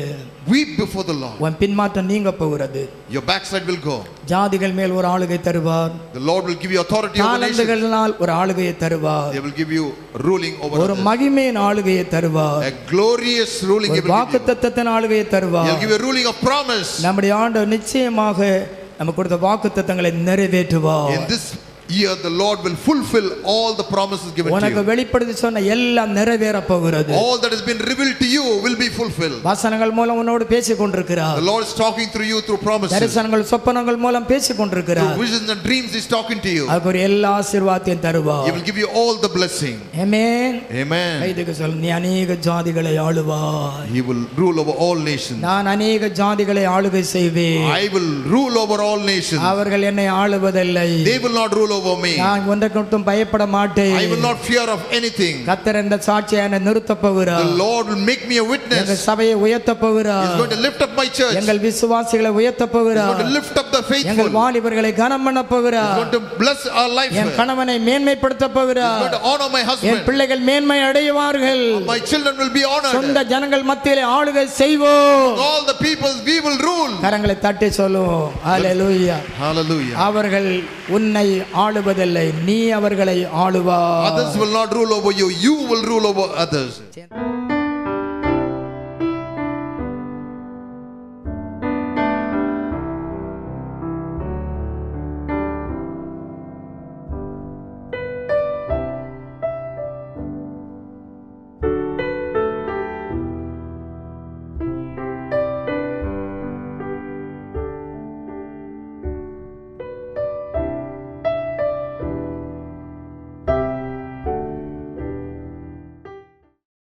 [SPEAKER 2] Weep before the Lord.
[SPEAKER 1] உன் பின்மாற்றம் நீங்க போகிறது.
[SPEAKER 2] Your backside will go.
[SPEAKER 1] ஜாதிகள் மேல் ஒரு ஆளுகை தருவார்.
[SPEAKER 2] The Lord will give you authority over nations.
[SPEAKER 1] தாளந்துகளினால் ஒரு ஆளுகையை தருவார்.
[SPEAKER 2] They will give you ruling over
[SPEAKER 1] ஒரு
[SPEAKER 2] others.
[SPEAKER 1] மகிமையின் ஆளுகையை தருவார்.
[SPEAKER 2] A glorious ruling He
[SPEAKER 1] ஒரு
[SPEAKER 2] will give you.
[SPEAKER 1] வாக்குத்தத்தத்தின் ஆளுகையை
[SPEAKER 2] He'll
[SPEAKER 1] தருவார்.
[SPEAKER 2] give you a ruling of promise.
[SPEAKER 1] நம்முடைய ஆண்டவர் நிச்சயமாக நமக்கு கொடுத்த வாக்குத்தத்தங்களை நிறைவேற்றுவார்.
[SPEAKER 2] In this year the Lord will fulfill all the promises given to
[SPEAKER 1] உனக்கு
[SPEAKER 2] you.
[SPEAKER 1] வெளிப்படுத்தி சொன்ன எல்லாம் நிறைவேற போகிறது.
[SPEAKER 2] All that has been revealed to you will be fulfilled.
[SPEAKER 1] வசனங்கள் மூலம் உன்னோடு பேசிக் கொண்டிருக்கிறார்.
[SPEAKER 2] The Lord is talking through you through promises.
[SPEAKER 1] தரிசனங்கள் சொப்பனங்கள் மூலம் பேசிக்
[SPEAKER 2] Through
[SPEAKER 1] கொண்டிருக்கிறார்.
[SPEAKER 2] visions and dreams He's talking to you.
[SPEAKER 1] அதுக்கு ஒரு எல்லா ஆசீர்வாதத்தையும்
[SPEAKER 2] He
[SPEAKER 1] தருவார்.
[SPEAKER 2] will give you all the blessing.
[SPEAKER 1] Amen.
[SPEAKER 2] Amen.
[SPEAKER 1] இதுக்கு சொல், நீ அநேக ஜாதிகளை ஆளுவாய்.
[SPEAKER 2] He will rule over all nations.
[SPEAKER 1] நான் அநேக ஜாதிகளை ஆளுகை செய்வேன்.
[SPEAKER 2] I will rule over all nations.
[SPEAKER 1] அவர்கள் என்னை ஆளுவதில்லை.
[SPEAKER 2] They will not rule over me.
[SPEAKER 1] நான் ஒன்றைக்கும் பயப்பட மாட்டேன்.
[SPEAKER 2] I will not fear of anything.
[SPEAKER 1] கர்த்தர் இந்த சாட்சியை என்னை நிறுத்தப் போகிறார்.
[SPEAKER 2] The Lord will make me a
[SPEAKER 1] எங்கள்
[SPEAKER 2] witness.
[SPEAKER 1] சபையை உயர்த்தப் போகிறார்.
[SPEAKER 2] He's going to lift up my church.
[SPEAKER 1] எங்கள் விசுவாசிகளை உயர்த்தப்
[SPEAKER 2] He's
[SPEAKER 1] போகிறார்.
[SPEAKER 2] going to lift up the
[SPEAKER 1] எங்கள்
[SPEAKER 2] faithful.
[SPEAKER 1] வாலிபர்களை கனம் பண்ண
[SPEAKER 2] He's
[SPEAKER 1] போகிறார்.
[SPEAKER 2] going to bless our life.
[SPEAKER 1] N
[SPEAKER 2] He's
[SPEAKER 1] கணவனை மேன்மைப்படுத்த
[SPEAKER 2] going
[SPEAKER 1] போகிறார்.
[SPEAKER 2] to honor my
[SPEAKER 1] N
[SPEAKER 2] husband.
[SPEAKER 1] பிள்ளைகள் மேன்மை அடைவார்கள்.
[SPEAKER 2] My children will be
[SPEAKER 1] சொந்த
[SPEAKER 2] honored.
[SPEAKER 1] ஜனங்கள் மத்தியிலே ஆளுகை செய்வோம்.
[SPEAKER 2] All the people we will rule.
[SPEAKER 1] கரங்களை தட்டி சொல்லுவோம், ஹல்லேலூயா.
[SPEAKER 2] Hallelujah.
[SPEAKER 1] அவர்கள் உன்னை ஆளுவதில்லை, நீ அவர்களை ஆளுவாய்.
[SPEAKER 2] Others will not rule over you. You will rule over others.